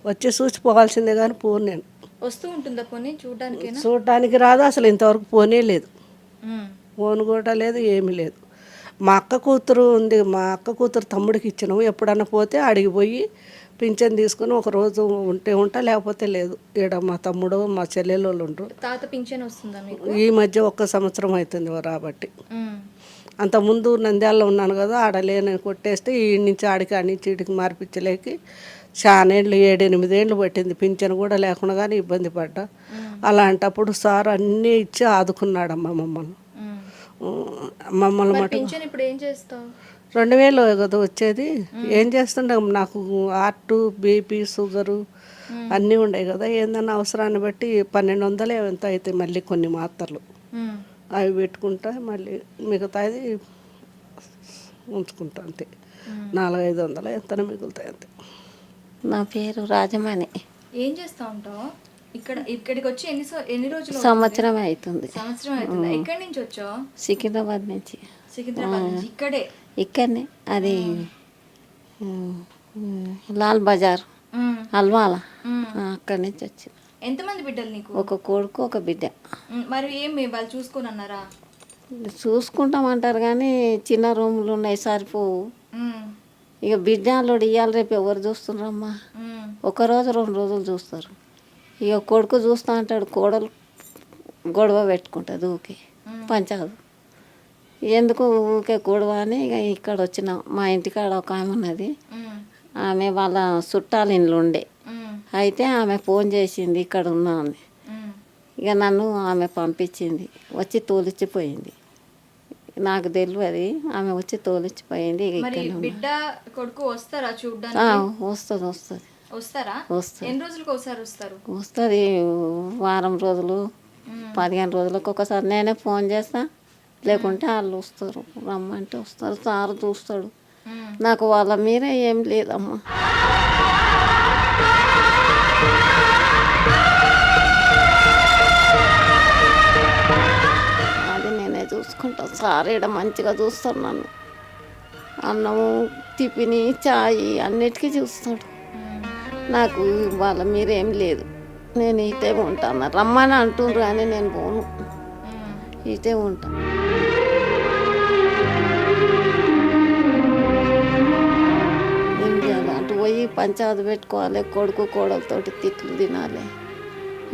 వచ్చి చూసిపోవాల్సిందే కానీ పోను. నేను వస్తూ ఉంటుందా పోనీ చూడడానికైనా? చూడటానికి రాదు అసలు, ఇంతవరకు పోనే లేదు. పోను కూడా లేదు, ఏమీ లేదు. మా అక్క కూతురు ఉంది, మా అక్క కూతురు తమ్ముడికి ఇచ్చినాము. ఎప్పుడన్నా పోతే అడిగిపోయి పింఛన్ తీసుకుని ఒక రోజు ఉంటే ఉంటా, లేకపోతే లేదు. ఈడ మా తమ్ముడు మా చెల్లెలు వాళ్ళు ఉండరు. తాత పింఛన్ వస్తుందా మీకు? ఈ మధ్య 1 సంవత్సరం అవుతుంది రాబట్టి. అంతకుముందు నంద్యాలలో ఉన్నాను కదా, ఆడ లేని కొట్టేస్తే ఈ నుంచి ఆడికి ఆడి నుంచి ఈడికి మార్పించలేకి చాలా ఏళ్ళు 7-8 ఏళ్ళు పట్టింది. పింఛన్ కూడా లేకుండా కానీ ఇబ్బంది పడ్డా. అలాంటప్పుడు సార్ అన్నీ ఇచ్చి ఆదుకున్నాడమ్మా మమ్మల్ని. మమ్మల్ని పింఛన్ ఇప్పుడు ఏం చేస్తావు? 2000 కదా వచ్చేది. ఏం చేస్తుండే, నాకు హార్ట్, బీపీ, షుగరు అన్నీ ఉన్నాయి కదా. ఏందన్నా అవసరాన్ని బట్టి 1200 ఎంత అవుతాయి. మళ్ళీ కొన్ని మాత్రలు అవి పెట్టుకుంటా, మళ్ళీ మిగతాది ఉంచుకుంటా అంతే. 400-500 ఎంతనే మిగులుతాయి అంతే. నా పేరు రాజమణి. ఏం చేస్తా ఉంటావు ఇక్కడ? ఇక్కడికి వచ్చి ఎన్ని రోజులు? సంవత్సరం అవుతుంది. సంవత్సరం అవుతుంది. ఎక్కడి నుంచి వచ్చావు? సికింద్రాబాద్ నుంచి. సికింద్రాబాద్ నుంచి. ఇక్కడనే అది లాల్ బజార్ అల్వాల, అక్కడి నుంచి వచ్చింది. ఎంతమంది బిడ్డలు నీకు? ఒక కొడుకు, ఒక బిడ్డ. మరి ఏమి వాళ్ళు చూసుకొని అన్నారా? చూసుకుంటామంటారు కానీ చిన్న రూములు ఉన్నాయి, సరిపోవు. ఇక బిడ్డ అల్లుడు ఇవ్వాలి, రేపు ఎవరు చూస్తున్నారమ్మా? 1 రోజు 2 రోజులు చూస్తారు. ఇక కొడుకు చూస్తా అంటాడు, కోడలు గొడవ పెట్టుకుంటుంది ఊకే, పంచాదు. ఎందుకు ఊకే గొడవ అని ఇక ఇక్కడ వచ్చినాం. మా ఇంటికాడ ఒక ఆమె ఉన్నది, ఆమె వాళ్ళ చుట్టాల ఇండ్లు ఉండే. అయితే ఆమె ఫోన్ చేసింది ఇక్కడ ఉన్నా అని. ఇక నన్ను ఆమె పంపించింది, వచ్చి తోలిచ్చిపోయింది. నాకు తెలియదు, ఆమె వచ్చి తోలిచ్చిపోయింది. బిడ్డ కొడుకు వస్తారా చూడడానికి? వస్తుంది. వస్తారా? ఎన్ని రోజులకు ఒకసారి వస్తారు? వస్తుంది వారం రోజులు, 15 రోజులకు ఒకసారి. నేనే ఫోన్ చేస్తా, లేకుంటే వాళ్ళు వస్తారు. రమ్మంటే వస్తారు, సారు చూస్తాడు. నాకు వాళ్ళ మీద ఏం లేదమ్మా. అది నేనే చూసుకుంటాను. సార్ ఈడ మంచిగా చూస్తాడు నన్ను. అన్నము, టిఫిన్, చాయ్ అన్నిటికీ చూస్తాడు. నాకు వాళ్ళ మీద ఏం లేదు. నేను ఇటే ఉంటాను. రమ్మని అంటుండ్రు కానీ నేను పోను, ఇటే ఉంటాను. ఏం చేయాలి, అటు పోయి పంచాయతీ పెట్టుకోవాలి, కొడుకు కోడలతోటి తిట్లు తినాలి.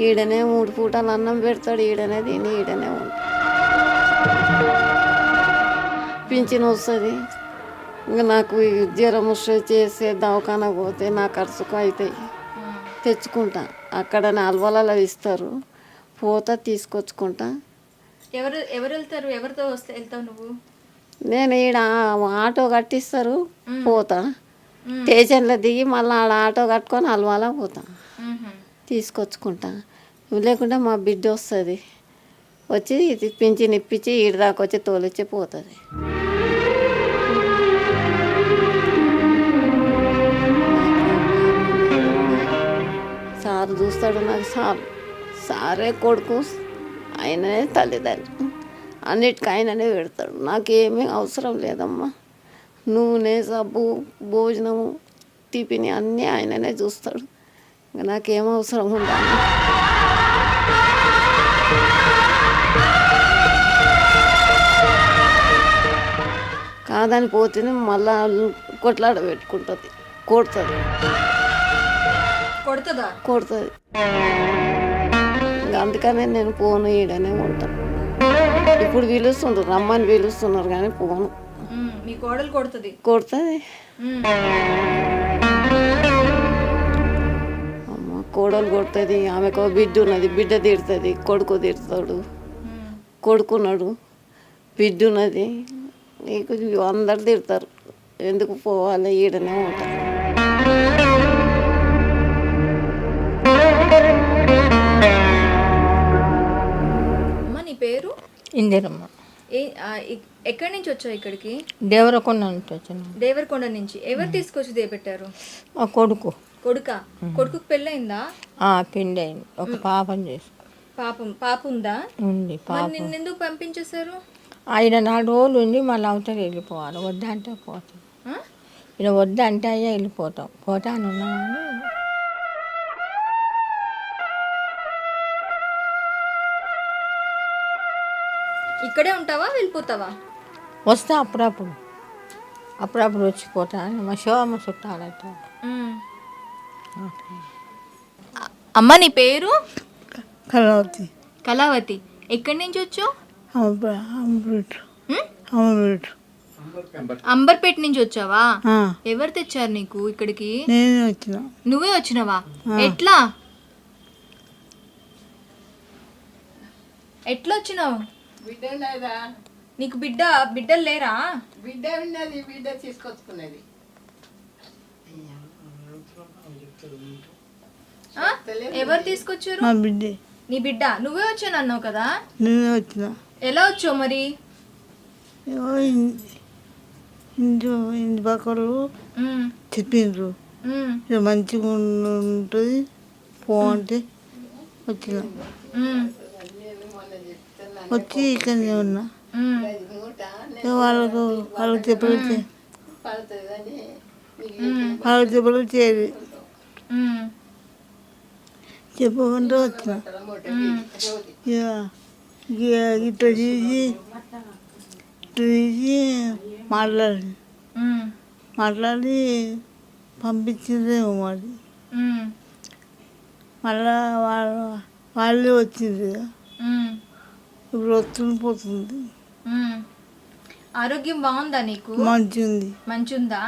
ఈడనే 3 పూటలు అన్నం పెడతాడు, ఈడనే తిని ఈడనే ఉంటాడు. పింఛన్ వస్తుంది. ఇంకా నాకు జ్వరం చేసే దవాఖాన పోతే నా ఖర్చుకు అవుతాయి, తెచ్చుకుంటా. అక్కడ అల్వాలలో ఇస్తారు, పోతా తీసుకొచ్చుకుంటా. ఎవరు వెళ్తారు? ఎవరితో వెళ్తావు నువ్వు? నేను ఈడ ఆటో కట్టిస్తారు, పోతా. స్టేషన్లో దిగి మళ్ళీ ఆడ ఆటో కట్టుకొని అల్వాలా పోతా, తీసుకొచ్చుకుంటా. లేకుంటే మా బిడ్డ వస్తుంది, వచ్చి పింఛన్ ఇప్పించి ఈడ దాకా వచ్చి తోలిచ్చి పోతుంది. సారు చూస్తాడు నాకు. సారే కొడుకు, ఆయననే తల్లిదండ్రులు, అన్నిటికీ ఆయననే పెడతాడు. నాకేమీ అవసరం లేదమ్మా. నూనె, సబ్బు, భోజనము, టిఫిన్ అన్నీ ఆయననే చూస్తాడు. ఇంకా నాకేం అవసరం ఉండాలి. కాదని పోతేనే మళ్ళా కొట్లాడ పెట్టుకుంటుంది, కొడుతుంది. ఇంకా అందుకనే నేను పోను, ఈడనే ఉంటాను. ఇప్పుడు పిలుస్తుండ్రు, రమ్మని పిలుస్తున్నారు కానీ పోను. మీ కోడలు కొడుతుంది? అమ్మ కోడలు కొడుతుంది. ఆమెకు బిడ్డ ఉన్నది, బిడ్డ తిడుతుంది, కొడుకు తిడతాడు. కొడుకున్నాడు, బిడ్డ ఉన్నది, నీకు అందరు తిడతారు. ఎందుకు పోవాలి, ఈడనే ఉంటారు. ఇందిరమ్మ ఎక్కడి నుంచి వచ్చావు ఇక్కడికి? దేవరకొండ నుంచి వచ్చిన దేవరకొండ నుంచి. ఎవరు తీసుకొచ్చి దేపెట్టారు? మా కొడుకు కొడుకు పెళ్ళయిందా? పిండి అయింది, ఒక పాపం చేసి పాప ఉందా? ఉంది మరి పాప. నిన్నెందుకు పంపించేశారు? ఆయన 4 రోజులు ఉండి మళ్ళీ అవతల వెళ్ళిపోవాలి, వద్దంటే పోతాం. ఇలా వద్దంటే అయ్యా వెళ్ళిపోతాం, పోతాను ఉన్నామని. ఇక్కడే ఉంటావా, వెళ్ళిపోతావా? వస్తా అప్పుడప్పుడు వచ్చిపోతాను. మా శివమ్మ చుట్టాలతో. అమ్మ నీ పేరు? కళావతి. కళావతి. ఎక్కడి నుంచి వచ్చావు? అంబర్పేట నుంచి వచ్చావా? ఎవరు తెచ్చారు నీకు ఇక్కడికి? నేనే వచ్చిన. నువ్వే వచ్చినావా? ఎట్లా వచ్చినావు? బిడ్డ లేదా? నీకు బిడ్డలు లేరా? బిడ్డ ఉన్నది, బిడ్డ తీసుకొచ్చుకున్నది. ఎవరు తీసుకొచ్చారు? మా బిడ్డే. నీ బిడ్డ. నువ్వే వచ్చాను అన్నావు కదా? నేనే వచ్చిన. ఎలా వచ్చావు మరి? ఇంటి పక్కలు ఉమ్, చెప్పిండ్రు ఉమ్, ఇక మంచిగా ఉంటుంది పో అంటే వచ్చిన. ఉమ్, వచ్చి ఇక్కడనే ఉన్నా. ఉమ్, ఇక వాళ్ళకు చెప్పలు వాళ్ళకి చెప్పలు చేరి ఉమ్, చెప్పకుండా వచ్చిన. ఇక ఇట్లా తీసి ఉమ్, మాట్లాడి పంపించిందేమో మరి. ఉమ్, మళ్ళా వాళ్ళే వచ్చింది. ఉమ్, ఇప్పుడు పోతుంది. ఉమ్. ఆరోగ్యం బాగుందా నీకు? మంచిది. మంచుందా?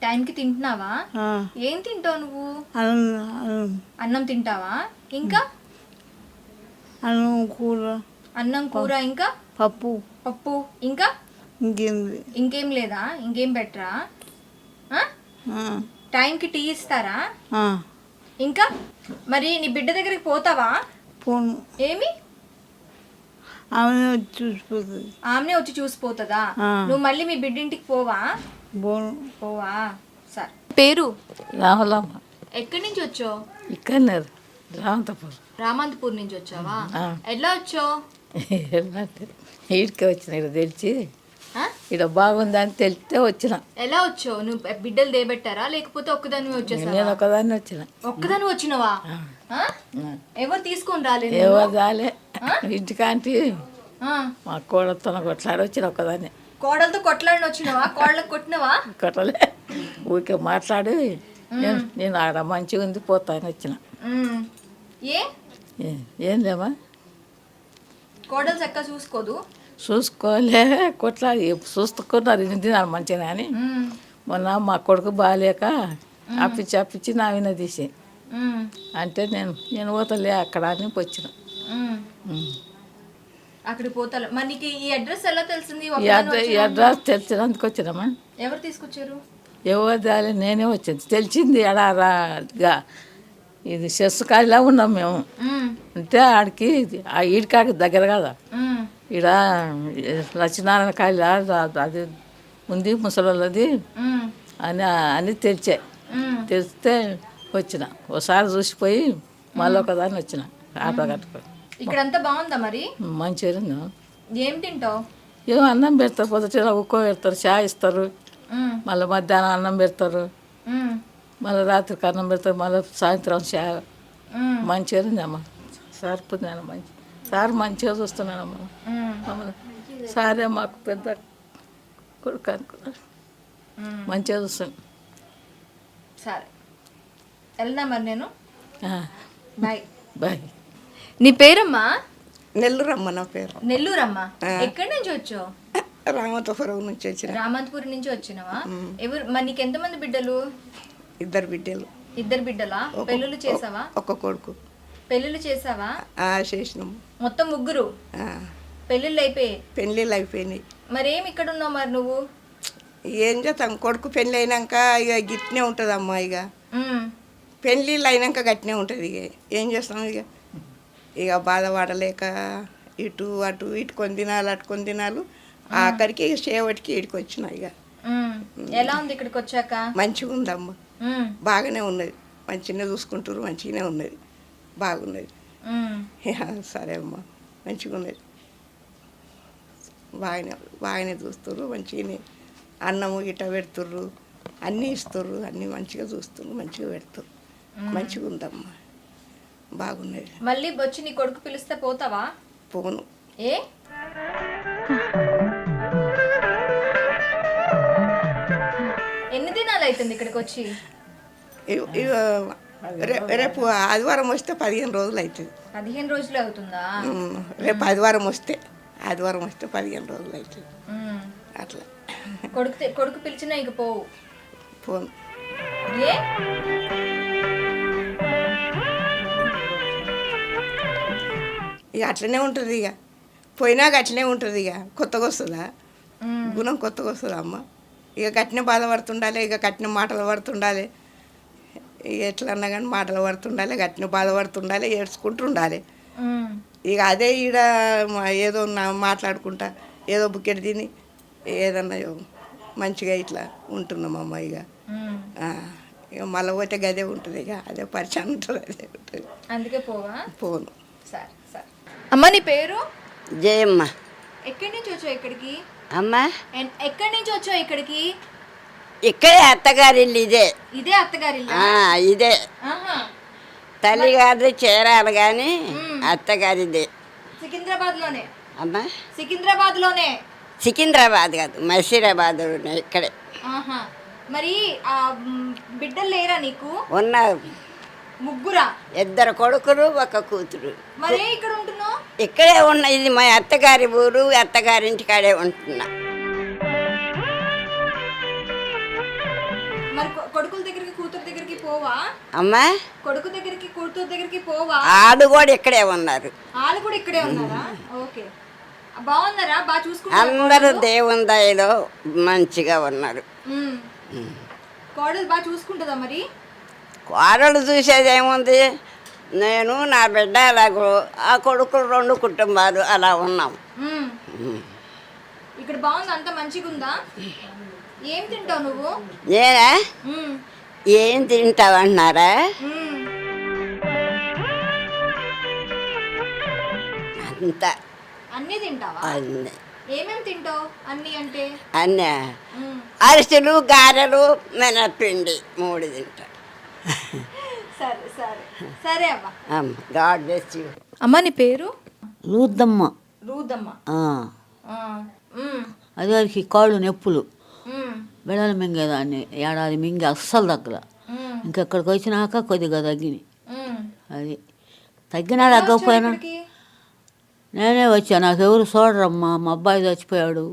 టైంకి తింటున్నావా? ఏం తింటావు నువ్వు? అన్నం తింటావా? ఇంకా అన్నం కూర. అన్నం కూర, ఇంకా పప్పు, ఇంకా ఇంకేం లేదా? ఇంకేం బెటరా? టైంకి టీ ఇస్తారా? ఇంకా మరి నీ బిడ్డ దగ్గరికి పోతావా? పోను. ఏమి? ఆమె వచ్చి చూసిపోతుంది. ఆమెనే వచ్చి చూసిపోతుందా? నువ్వు మళ్ళీ మీ బిడ్డింటికి పోవా? పోవా? సరే. పేరు? రాహులమ్మ. ఎక్కడి నుంచి వచ్చావు? ఇక్కడనే రామంతపూర్ నుంచి వచ్చావా? ఎట్లా వచ్చావు? ఈడికే వచ్చిన, ఇక్కడ తెలిసి ఇక్కడ బాగుందని తెలిస్తే వచ్చిన. ఎలా వచ్చావు? నువ్వు బిడ్డలు దేబెట్టారా లేకపోతే ఒక్కదాన్ని వచ్చేసా? నేను ఒకదాన్ని వచ్చిన. ఒక్కదాన్ని వచ్చినవా? ఎవరు తీసుకొని రాలేదు? ఎవరు రాలే. ఇంటికాంటి మా కోడలతో కొట్లాడి వచ్చిన ఒక్కదాన్ని. కోడలతో కొట్లాడిని వచ్చినవా? కోడలకు కొట్టినవా? కొట్టలే, ఊరికే మాట్లాడి నేను ఆడ మంచిగా ఉంది పోతాను వచ్చిన. ఏం లేమా, కోడలు చక్కగా చూసుకోదు. చూసుకోలే, కొట్లాడి చూసుకున్నారు తిన్నారు మంచిగా అని. మొన్న మా కొడుకు బాగాలేక అప్పించి నా విన తీసి అంటే నేను పోతలే అక్కడ అని వచ్చిన. అక్కడికి పోతా. మరి నీకు ఈ అడ్రస్ ఎలా తెలిసింది? ఈ అడ్రస్ తెలిసినందుకు వచ్చినామా. ఎవరు తీసుకొచ్చారు? ఎవరు దాని నేనే వచ్చింది తెలిసింది. ఎడాగా ఇది శస్సుకాయలా ఉన్నాం మేము. అంటే ఆడికి ఈడికాడికి దగ్గర కదా, ఈడ లక్ష్మీనారాయణ కాయల అది ఉంది ముసలోళ్ళది అని తెలిస్తే వచ్చిన. ఒకసారి చూసిపోయి మళ్ళీ ఒకదాన్ని వచ్చిన ఆటో కట్టుకొని. ఇక్కడంతా బాగుందా మరి? మంచిగా. ఏం తింటావు? ఏమో అన్నం పెడతారు, పొద్దుట ఉక్కో పెడతారు, చాయ్ ఇస్తారు, మళ్ళీ మధ్యాహ్నం అన్నం పెడతారు, మళ్ళీ రాత్రికి అన్నం పెడతారు, మళ్ళీ సాయంత్రం చాయ్. మంచిగా అమ్మ. సార్ పుణ్యాను మంచి సార్ మంచిగా చూస్తున్నానమ్మా మమ్మల్ని. సారే మాకు పెద్ద కొడుకు అనుకున్నారు, మంచిగా చూస్తాను. సరే వెళ్దా మరి నేను. బాయ్. బాయ్. నీ పేరమ్మా? నెల్లూరమ్మ. నా పేరు నెల్లూరమ్మా. ఎక్కడి నుంచి వచ్చావు? రామంతపురం నుంచి వచ్చిన. రామంతపురం నుంచి వచ్చినవా? ఎవరు మరి? నీకు ఎంతమంది బిడ్డలు? 2 బిడ్డలు. 2 బిడ్డలా? పెళ్ళిళ్ళు చేసావా? ఒక కొడుకు. పెళ్ళిళ్ళు చేసావా? చేసినాము. మొత్తం 3 పెళ్ళిళ్ళు అయిపోయాయి. పెళ్ళిళ్ళు అయిపోయినాయి. మరేం ఇక్కడ ఉన్నావు మరి నువ్వు? ఏం చేస్తాం, కొడుకు పెళ్ళి అయినాక ఇక గిట్నే ఉంటుంది అమ్మ. ఇక పెళ్ళిళ్ళు అయినాక గట్టినే ఉంటుంది. ఇక ఏం చేస్తాం, ఇక బాధపడలేక ఇటు అటు ఇటు కొన్ని దినాలు అటు కొన్ని దినాలు ఆఖరికి సేవటికి ఇక్కడికి వచ్చిన ఇక ఎలా ఉంది ఇక్కడికి వచ్చాక? మంచిగా ఉందమ్మ, బాగానే ఉన్నది, మంచిగానే చూసుకుంటారు, మంచిగానే ఉన్నది, బాగున్నది. సరే అమ్మ, మంచిగా ఉన్నది, బాగానే చూస్తుర్రు, మంచిగానే అన్నము గిట్ట పెడుతుర్రు, అన్నీ ఇస్తుర్రు, అన్నీ మంచిగా చూస్తుర్రు, మంచిగా పెడుతుర్రు, మంచిగా ఉందమ్మా, బాగున్నది. మళ్ళీ వచ్చి నీ కొడుకు పిలిస్తే పోతావా? పోను. ఏ ఎన్ని దినాలు అవుతుంది ఇక్కడికి వచ్చి? రేపు ఆదివారం వస్తే 15 రోజులు అవుతుంది. 15 రోజులు అవుతుందా? రేపు ఆదివారం వస్తే 15 రోజులు అవుతుంది. అట్లా కొడుకు పిలిచినా ఇంక పోవు? పోను. ఏ ఇక అట్లనే ఉంటుంది, ఇక పోయినాక అట్లనే ఉంటుంది, ఇక కొత్తగా వస్తుందా గుణం, కొత్తగా వస్తుందా అమ్మ? ఇక కట్టిన బాధపడుతుండాలి, ఇక కట్టిన మాటలు పడుతుండాలి, ఇక ఎట్లన్నా కానీ మాటలు పడుతుండాలి, కట్టిన బాధపడుతుండాలి, ఏడ్చుకుంటూ ఉండాలి. ఇక అదే ఈడ ఏదో మాట్లాడుకుంటా ఏదో బుక్కెట్ తిని ఏదన్నా మంచిగా ఇట్లా ఉంటున్నామమ్మ. ఇక మళ్ళీ పోతే గదే ఉంటుంది, ఇక అదే పరిచయం ఉంటుంది, అదే ఉంటుంది. అందుకే పోవా? పోను. సరే సరే. అమ్మ నీ పేరు? జయమ్మ. ఎక్కడి నుంచి వచ్చావు ఇక్కడికి? అమ్మా ఎక్కడి నుంచి వచ్చావు ఇక్కడికి? ఇక్కడే అత్తగారిల్లు ఇదే. ఇదే అత్తగారి? ఇదే తల్లిగారిది చేరాలి కానీ అత్తగారిదే. సికింద్రాబాద్ లోనే? అమ్మా సికింద్రాబాద్ లోనే? సికింద్రాబాద్ కాదు, మసీరాబాద్ ఇక్కడే. మరి బిడ్డలు లేరా నీకు? ఉన్నారు, ముగ్గురా? 2 కొడుకులు 1 కూతురు. మరి ఇక్కడ ఉంటున్నావు? ఇక్కడే ఉన్న, ఇది మా అత్తగారి ఊరు, అత్తగారింటికాడే ఉంటున్నా. మరి కొడుకుల దగ్గరికి కూతురు దగ్గరికి పోవా? అమ్మా కొడుకు దగ్గరికి కూతురు దగ్గరికి పోవా? ఆడు కూడా ఇక్కడే ఉన్నారు. వాళ్ళు కూడా ఇక్కడే ఉన్నారా? ఓకే. బాగున్నారా? బాగా చూసుకుంటారా? అందరూ దేవుని దయలో మంచిగా ఉన్నారు. కోడలు బాగా చూసుకుంటుందా మరి? కోడలు చూసేది ఏముంది, నేను నా బిడ్డ అలాగో, ఆ కొడుకులు 2 కుటుంబాలు అలా ఉన్నాం. ఇక్కడ బాగుంది, అంత మంచిగా ఉందా? ఏం తింటావు నువ్వు? నేనా? ఏం తింటావన్నారా? అంత అన్నీ తింటావా? అన్నీ. ఏమేమి తింటావు అన్నీ అంటే? అన్నీ అరిసెలు, గారెలు, మినప్పిండి 3 తింటా. సరే సరే సరే అమ్మా. God bless you. అమ్మ నీ పేరు? లూద్దమ్మ. రూదమ్మ. అది వారికి కాళ్ళు నొప్పులు, బిడలు మింగేదాన్ని, ఏడాది మింగి అస్సలు తగ్గల. ఇంకెక్కడికి వచ్చినాక కొద్దిగా తగ్గినాయి. అది తగ్గినా తగ్గకపోయినా నేనే వచ్చా, నాకెవరు చూడరమ్మా. మా అబ్బాయి చచ్చిపోయాడు,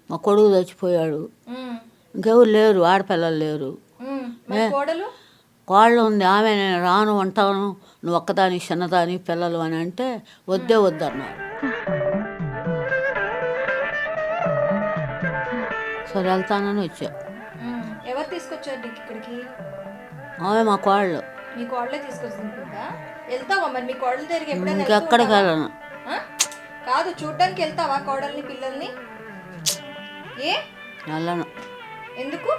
మా కొడుకు చచ్చిపోయాడు, ఇంకెవరు లేరు, ఆడపిల్లలు లేరు. కోళ్ళు ఉంది, ఆమె నేను రాను ఉంటాను, నువ్వు ఒక్కదాని చిన్నదాని పిల్లలు అని అంటే వద్దే వద్దన్నారు. సరే వెళ్తానని వచ్చా. ఎవరు తీసుకొచ్చారు నీకు ఇక్కడికి? ఆమె మా కోళ్ళు. మీ కోళ్ళే తీసుకొస్తుందా? వెళ్తావా మరి మీ కోడల దగ్గరికి ఎప్పుడైనా? ఇంకెక్కడికి వెళ్ళను. కాదు, చూడ్డానికి వెళ్తావా కోడల్ని పిల్లల్ని? ఏ వెళ్ళను. ఎందుకు?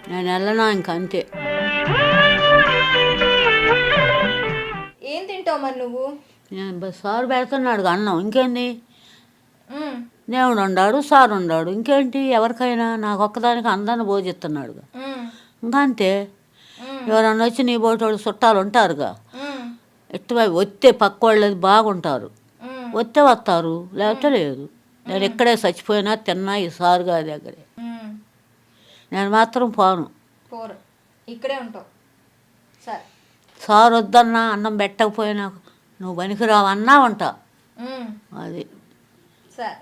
నేను వెళ్ళనా ఇంకంతే. ఏం తింటావు మరి నువ్వు? నేను సారు పెడుతున్నాడు అన్నం, ఇంకేంది? దేవుడు ఉన్నాడు, సారు ఉన్నాడు, ఇంకేంటి? ఎవరికైనా నాకు ఒక్కదానికి అందరిని భోజిస్తున్నాడుగా, ఇంకా అంతే. ఎవరన్నా వచ్చి నీ బోటోళ్ళు చుట్టాలు ఉంటారుగా, ఎట్టు వస్తే పక్క వాళ్ళది బాగుంటారు, వస్తే వస్తారు, లేకపోతే లేదు. నేను ఎక్కడే చచ్చిపోయినా తిన్నా ఈ సారుగా దగ్గరే. నేను మాత్రం పోను. ఇక్కడే ఉంటావు. సరే. సారు వద్దన్నా, అన్నం పెట్టకపోయినా నువ్వు పనికిరావు అన్నా ఉంటా. అది సరే.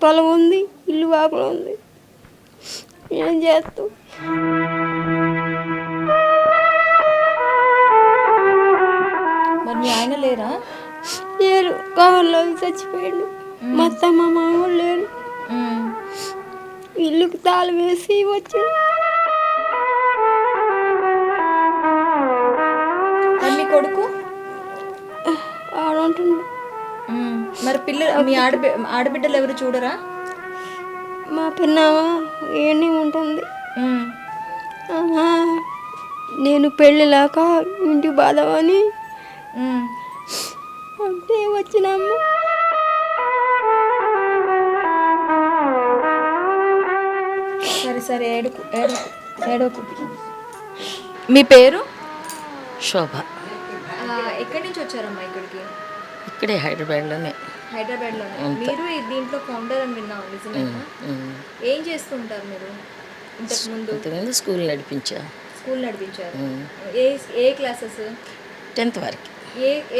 పొలం ఉంది, ఇల్లు వాపలు ఉంది, ఏం చేస్తావు? మరి మీ ఆయన లేరా? లేరు, కావాలో చచ్చిపోయాడు. మా అత్త మా మామ లేరు, ఇల్లుకి తాళం వేసి వచ్చాడు. మీ కొడుకు? ఆడ ఉంటుండు. మరి మీ ఆడబిడ్డలు ఎవరు చూడరా? మా పిన్నవ ఏమీ ఉంటుంది. నేను పెళ్ళిలాక ఇంటికి బాధవని అంటే వచ్చినాము. సరే సరే ఏడుకు. మీ పేరు? శోభ. ఎక్కడి నుంచి వచ్చారమ్మా ఇక్కడికి? ఇక్కడే హైదరాబాద్లోనే. హైదరాబాద్లోనే. మీరు దీంట్లో ఫౌండర్ అని విన్నాం, నిజమేనా? ఏం చేస్తుంటారు మీరు ఇంతకుముందు? స్కూల్ నడిపించా. స్కూల్ నడిపించారు. ఏ క్లాసెస్? 10th వరకు.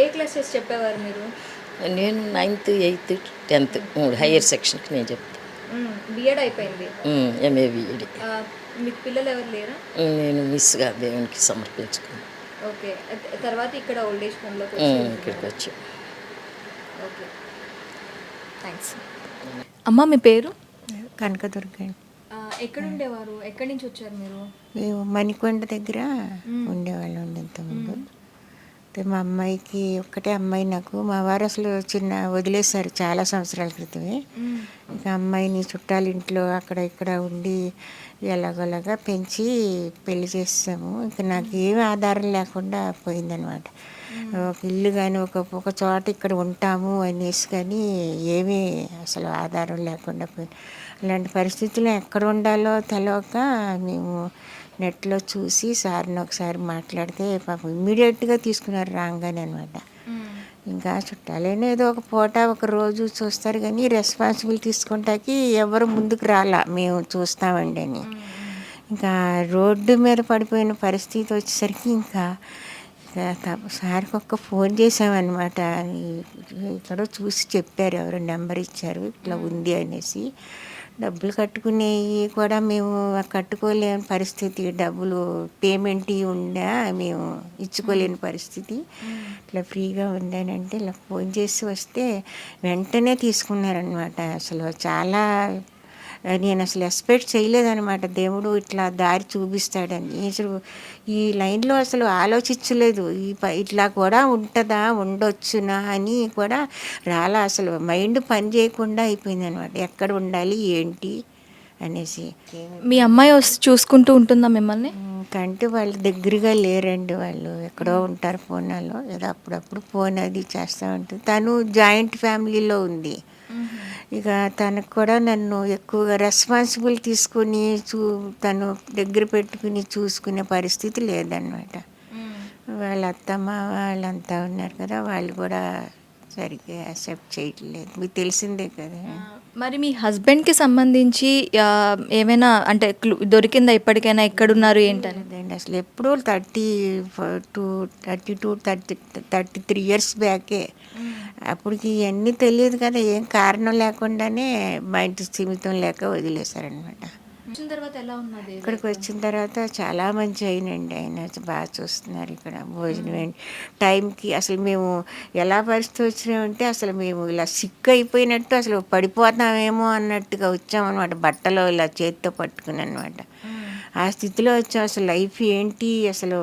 ఏ క్లాసెస్ చెప్పేవారు మీరు? నేను 9th, 8th, 10th 3 హైయర్ సెక్షన్కి నేను చెప్తాను. బిఎడ్ అయిపోయింది. MA BEd. మీకు పిల్లలు ఎవరు లేరా? నేను మిస్గా దేవునికి సమర్పించుకున్నాను. ఓకే. తర్వాత ఇక్కడ ఓల్డ్ ఏజ్ హోమ్లోకి ఇక్కడికి వచ్చి. Okay, thanks. అమ్మ మీ పేరు? కనకదుర్గ. ఎక్కడ ఉండేవారు? ఎక్కడి నుంచి వచ్చారు మీరు? మేము మణికొండ దగ్గర ఉండేవాళ్ళం ఇంతకుముందు. మా అమ్మాయికి ఒక్కటే అమ్మాయి. నాకు మా వారు అసలు వదిలేశారు చాలా సంవత్సరాల క్రితమే. ఇక అమ్మాయిని చుట్టాల ఇంట్లో అక్కడ ఇక్కడ ఉండి ఎలాగోలాగా పెంచి పెళ్లి చేసాము. ఇంకా నాకు ఏమి ఆధారం లేకుండా పోయిందనమాట. ఒక ఇల్లు కానీ ఒక చోట ఇక్కడ ఉంటాము అనేసి కానీ ఏమీ అసలు ఆధారం లేకుండా పోయింది. అలాంటి పరిస్థితుల్లో ఎక్కడ ఉండాలో తెలియక మేము నెట్లో చూసి సార్ని ఒకసారి మాట్లాడితే పాపం ఇమ్మీడియట్గా తీసుకున్నారు రాగానే అనమాట. ఇంకా చుట్టాలైనా ఏదో ఒక పూట ఒక రోజు చూస్తారు కానీ రెస్పాన్సిబుల్ తీసుకుంటాకి ఎవరు ముందుకు రాలా, మేము చూస్తామండి అని. ఇంకా రోడ్డు మీద పడిపోయిన పరిస్థితి వచ్చేసరికి ఇంకా సార్కి ఫోన్ చేసామన్నమాట. ఇక్కడ చూసి చెప్పారు, ఎవరు నెంబర్ ఇచ్చారు ఇట్లా ఉంది అనేసి. డబ్బులు కట్టుకునేవి కూడా మేము కట్టుకోలేని పరిస్థితి, డబ్బులు పేమెంట్ ఉందా మేము ఇచ్చుకోలేని పరిస్థితి. ఇట్లా ఫ్రీగా ఉందానంటే ఇలా ఫోన్ చేసి వస్తే వెంటనే తీసుకున్నారనమాట. అసలు చాలా నేను అసలు ఎక్స్పెక్ట్ చేయలేదనమాట, దేవుడు ఇట్లా దారి చూపిస్తాడని. అసలు ఈ లైన్లో అసలు ఆలోచించలేదు, ఇట్లా కూడా ఉంటుందా ఉండొచ్చునా అని కూడా రాలా. అసలు మైండ్ పని చేయకుండా అయిపోయింది అనమాట, ఎక్కడ ఉండాలి ఏంటి అనేసి. మీ అమ్మాయి చూసుకుంటూ ఉంటుందా మిమ్మల్ని? కంటే వాళ్ళు దగ్గరగా లేరండి, వాళ్ళు ఎక్కడో ఉంటారు పూనాలో. ఏదో అప్పుడప్పుడు ఫోన్ అది చేస్తూ ఉంటుంది. తను జాయింట్ ఫ్యామిలీలో ఉంది. ఇక తనకు కూడా నన్ను ఎక్కువగా రెస్పాన్సిబుల్ తీసుకుని తను దగ్గర పెట్టుకుని చూసుకునే పరిస్థితి లేదన్నమాట. వాళ్ళ అత్తమ్మ వాళ్ళంతా ఉన్నారు కదా, వాళ్ళు కూడా సరిగ్గా యాక్సెప్ట్ చేయట్లేదు, మీకు తెలిసిందే కదా. మరి మీ హస్బెండ్కి సంబంధించి ఏమైనా అంటే దొరికిందా ఇప్పటికైనా, ఎక్కడున్నారు ఏంటని? అసలు ఎప్పుడూ 33 years బ్యాకే. అప్పటికి ఇవన్నీ తెలియదు కదా, ఏం కారణం లేకుండానే మైండ్ స్థిమితం లేక వదిలేశారనమాట. ఇక్కడికి వచ్చిన తర్వాత చాలా మంచి అయినండి, ఆయన బాగా చూస్తున్నారు ఇక్కడ. భోజనం టైంకి అసలు మేము ఎలా పరిస్థితి వచ్చినామంటే అసలు మేము ఇలా సిక్ అయిపోయినట్టు అసలు పడిపోతామేమో అన్నట్టుగా వచ్చామన్నమాట. బట్టలో ఇలా చేతితో పట్టుకుని అనమాట. ఆ స్థితిలో వచ్చాం. అసలు లైఫ్ ఏంటి అసలు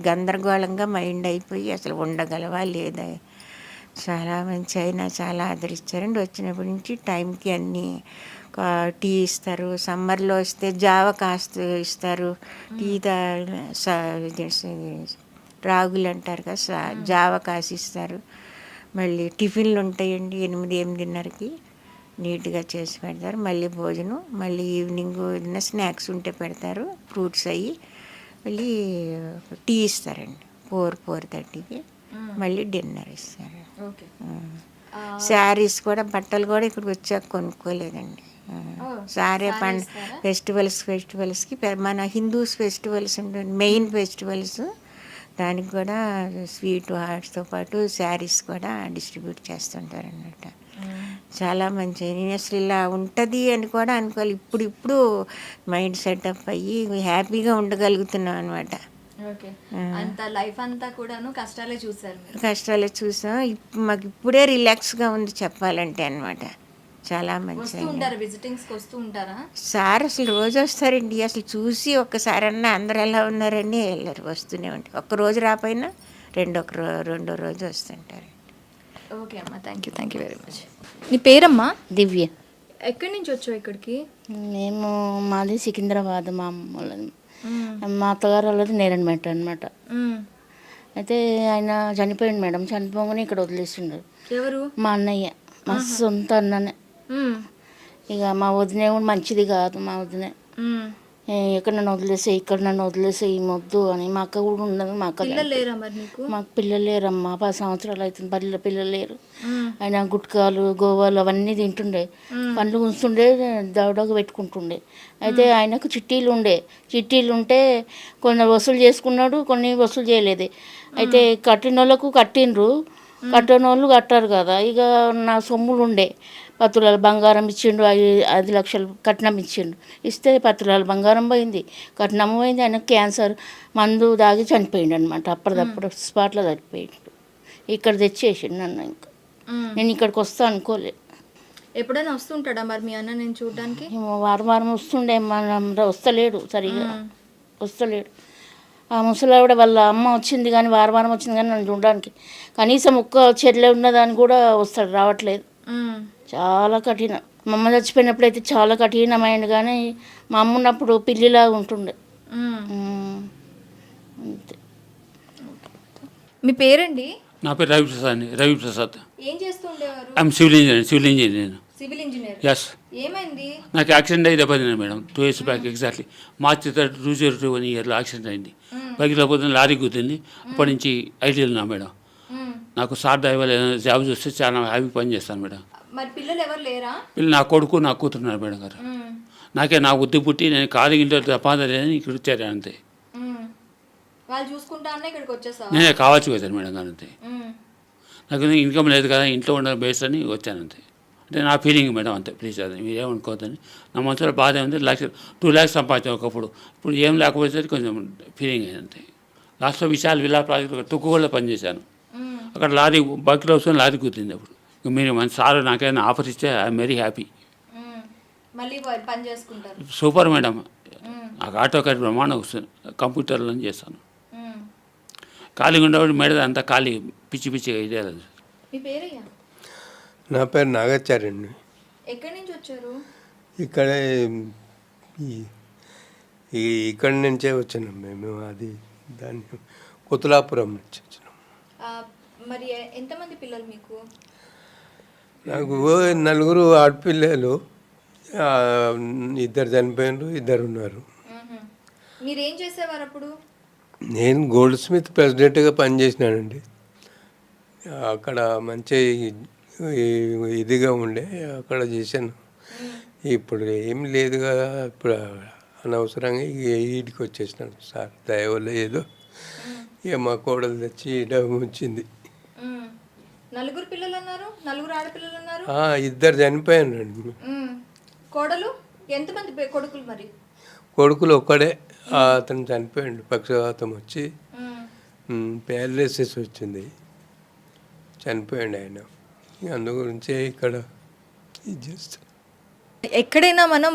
గందరగోళంగా మైండ్ అయిపోయి అసలు ఉండగలవా లేదా. చాలా మంచి అయినా చాలా ఆదరించారండి. వచ్చినప్పటి నుంచి టైంకి అన్నీ టీ ఇస్తారు, సమ్మర్లో వస్తే జావ కాస్త ఇస్తారు, టీ రాగులు అంటారు కదా, జావ కాసి ఇస్తారు. మళ్ళీ టిఫిన్లు ఉంటాయండి 8-8:30కి నీట్గా చేసి పెడతారు. మళ్ళీ భోజనం, మళ్ళీ ఈవినింగ్ ఏదైనా స్నాక్స్ ఉంటే పెడతారు, ఫ్రూట్స్ అయ్యి. మళ్ళీ టీ ఇస్తారండి 4-4:30కి. మళ్ళీ డిన్నర్ ఇస్తారు. శారీస్ కూడా, బట్టలు కూడా ఇక్కడికి వచ్చాక కొనుక్కోలేదండి. సారే ఫెస్టివల్స్కి మన హిందూస్ ఫెస్టివల్స్ ఉంటుంది, మెయిన్ ఫెస్టివల్స్, దానికి కూడా స్వీట్ హార్ట్స్తో పాటు శారీస్ కూడా డిస్ట్రిబ్యూట్ చేస్తుంటారన్నమాట. చాలా మంచి. నేను అసలు ఇలా ఉంటుంది అని కూడా అనుకోవాలి. ఇప్పుడు మైండ్ సెటప్ అయ్యి హ్యాపీగా ఉండగలుగుతున్నాం అనమాట. కష్టాలే చూసాం. మాకు ఇప్పుడే రిలాక్స్గా ఉంది చెప్పాలంటే అనమాట. చాలా మంచి. సార్ అసలు రోజు వస్తారండి, అసలు చూసి ఒక్కసారన్నా అందరు ఎలా ఉన్నారని వెళ్ళారు, వస్తూనే ఉంటారు. ఒక్కరోజు రాపోయినా రెండో రోజు వస్తుంటారు. ఓకే అమ్మా, థ్యాంక్ యూ వెరీ మచ్. నీ పేరమ్మా? దివ్య. ఎక్కడి నుంచి వచ్చావు ఇక్కడికి? మేము మాది సికింద్రాబాద్, మా అమ్మ వాళ్ళది. మా అత్తగారు వాళ్ళది నేరన్మెట్ అనమాట. అయితే ఆయన చనిపోయింది మేడం. చనిపోగానే ఇక్కడ వదిలేసిండ్రు. ఎవరు? మా అన్నయ్య, మా సొంత అన్ననే. ఇక మా వదినే కూడా మంచిది కాదు. మా వదినే ఎక్కడ నన్ను వదిలేసే, ఇక్కడ నన్ను వదిలేసే, ఈ మొద్దు అని. మా అక్క కూడా ఉండదు. మా అక్క లేరా మరి నీకు? మాకు పిల్లలు లేరమ్మా. 10 సంవత్సరాలు అవుతుంది, పిల్లలు లేరు. ఆయన గుట్కాలు, గోవాలు అవన్నీ తింటుండే, పండ్లు ఉంచుతుండే, దవడగా పెట్టుకుంటుండే. అయితే ఆయనకు చిట్టీలు ఉంటే కొన్ని వసూలు చేసుకున్నాడు, కొన్ని వసూలు చేయలేదు. అయితే కట్టిన వాళ్ళకు కట్టిండ్రు, కట్టని వాళ్ళు కట్టారు కదా. ఇక నా సొమ్ములు ఉండే, 10 తులాల బంగారం ఇచ్చిండు, 5 లక్షలు కట్నం ఇచ్చిండు. ఇస్తే 10 తులాల బంగారం పోయింది, కట్నం పోయింది. ఆయన క్యాన్సర్ మందు దాగి చనిపోయిండు అనమాట. అప్పటిదప్పుడు స్పాట్లో చనిపోయిండు. ఇక్కడ తెచ్చేసిండు నన్ను. ఇంకా నేను ఇక్కడికి వస్తా అనుకోలే. ఎప్పుడైనా వస్తుంటాడా మరి మీ అన్న నేను చూడడానికి? వారం వస్తుండే, వస్తలేడు, సరిగా వస్తలేడు. ఆ ముసలావిడ వాళ్ళ అమ్మ వచ్చింది కానీ వారం వచ్చింది కానీ నన్ను చూడడానికి. కనీసం ఒక్క చెల్లె ఉన్నదాన్ని కూడా వస్తాడు, రావట్లేదు. చాలా కఠినం. మా అమ్మ చచ్చిపోయినప్పుడు అయితే చాలా కఠినమైంది, కానీ మా అమ్మ ఉన్నప్పుడు పిల్లిలాగా ఉంటుండే. అంతే. మీ పేరండి? నా పేరు రవిప్రసాద్. ఏం చేస్తుండేవారు? I'm civil engineer. Civil engineer. Yes. ఏమైంది? నాకు యాక్సిడెంట్ అయ్యి దెబ్బతిన్నా madam. 2 years back, exactly March 2021 accident అయింది. బైక్ లేకపోతే లారీ గుద్దింది. అప్పటి నుంచి ఐటీలో ఉన్నా మేడం. నాకు సార్ డ్రైవర్ జాబ్ చూస్తే చాలా హ్యాపీ పని చేస్తాను మేడం. మరి పిల్లలు ఎవరు లేరా? పిల్లలు నా కొడుకు, నా కూతురున్నారు మేడం గారు. నా బుద్ధి పుట్టి నేను కాదు ఇంట్లో తపాద లేదని ఇక్కడ వచ్చారు అంతే. వాళ్ళు చూసుకుంటా అన్న ఇక్కడికి వచ్చేసావా? నేనే కావచ్చు వచ్చాను మేడం గారు అంతే. నాకు ఇన్కమ్ లేదు కదా, ఇంట్లో ఉండే బేస్ అని వచ్చాను అంతే. అంటే నా ఫీలింగ్ మేడం అంతే. ప్లీజ్ అది మీరేమనుకోవద్దని. నా మనసులో బాధ ఉంది. 2 lakhs సంపాదించాను ఒకప్పుడు. ఇప్పుడు ఏం లేకపోతే కొంచెం ఫీలింగ్ అయింది అంతే. లాస్ట్లో విలా ప్రాజెక్టు తుక్కుగూడలో పనిచేశాను. అక్కడ లారీ బైక్లో వస్తుంది, లారీ కూర్చుంది. అప్పుడు మీరు మన సార్ నాకైనా ఆఫర్ ఇస్తే ఐఎమ్ వెరీ హ్యాపీ. మళ్ళీ పని చేసుకుంటారు. Super madam. నాకు ఆటో కార్డు బ్రహ్మాండం వస్తుంది. కంప్యూటర్లో చేస్తాను. ఖాళీగా ఉండేవాడు మేడం అంతా ఖాళీ పిచ్చి ఐడియాలు. మీ పేరయ్యా? నా పేరు నాగాచార్యండి. ఎక్కడి నుంచి వచ్చారు? ఇక్కడే ఇక్కడి నుంచే వచ్చినాం మేము. అది దాన్ని కొతులాపురం నుంచి వచ్చినాం. మరి ఎంతమంది పిల్లలు మీకు? నాకు 4 ఆడపిల్లలు, 2 చనిపోయినారు, 2 ఉన్నారు. మీరేం చేసేవారు అప్పుడు? నేను గోల్డ్ స్మిత్ ప్రెసిడెంట్గా పనిచేసినానండి. అక్కడ మంచి ఇదిగా ఉండే అక్కడ చేశాను. ఇప్పుడు ఏం లేదు కదా, ఇప్పుడు అనవసరంగా వీటికి వచ్చేసినాను. సార్ దయవల్ల ఏదో ఇక మా కోడలు తెచ్చి వచ్చింది. 4 పిల్లలు అన్నారు, 4 ఆడపిల్లలు అన్నారు. 2 చనిపోయానండి. కోడలు ఎంతమంది కొడుకులు? మరి కొడుకులు ఒక్కడే, అతను చనిపోయాడు. పక్షవాతం వచ్చి ప్యారలైసిస్ వచ్చింది, చనిపోయాడు ఆయన. అందు గురించే ఇక్కడ ఇది చేస్తాను. ఎక్కడైనా మనం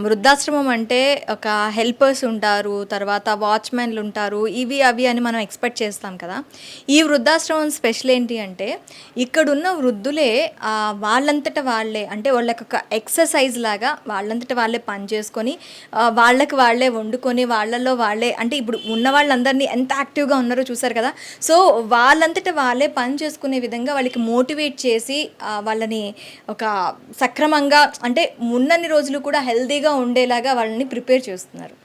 వృద్ధాశ్రమం అంటే ఒక హెల్పర్స్ ఉంటారు, తర్వాత వాచ్మెన్లు ఉంటారు, ఇవి అవి అని మనం ఎక్స్పెక్ట్ చేస్తాం కదా. ఈ వృద్ధాశ్రమం స్పెషల్ ఏంటి అంటే ఇక్కడున్న వృద్ధులే వాళ్ళంతట వాళ్ళే, అంటే వాళ్ళకి ఒక ఎక్సర్సైజ్ లాగా వాళ్ళంతట వాళ్ళే పని చేసుకొని వాళ్ళకి వాళ్ళే వండుకొని వాళ్ళల్లో వాళ్ళే, అంటే ఇప్పుడు ఉన్న వాళ్ళందరినీ ఎంత యాక్టివ్గా ఉన్నారో చూసారు కదా. సో వాళ్ళంతట వాళ్ళే పని చేసుకునే విధంగా వాళ్ళకి మోటివేట్ చేసి వాళ్ళని ఒక సక్రమంగా, అంటే ఉన్నన్ని రోజులు కూడా హెల్తీగా ఉండేలాగా వాళ్ళని ప్రిపేర్ చేస్తున్నారు.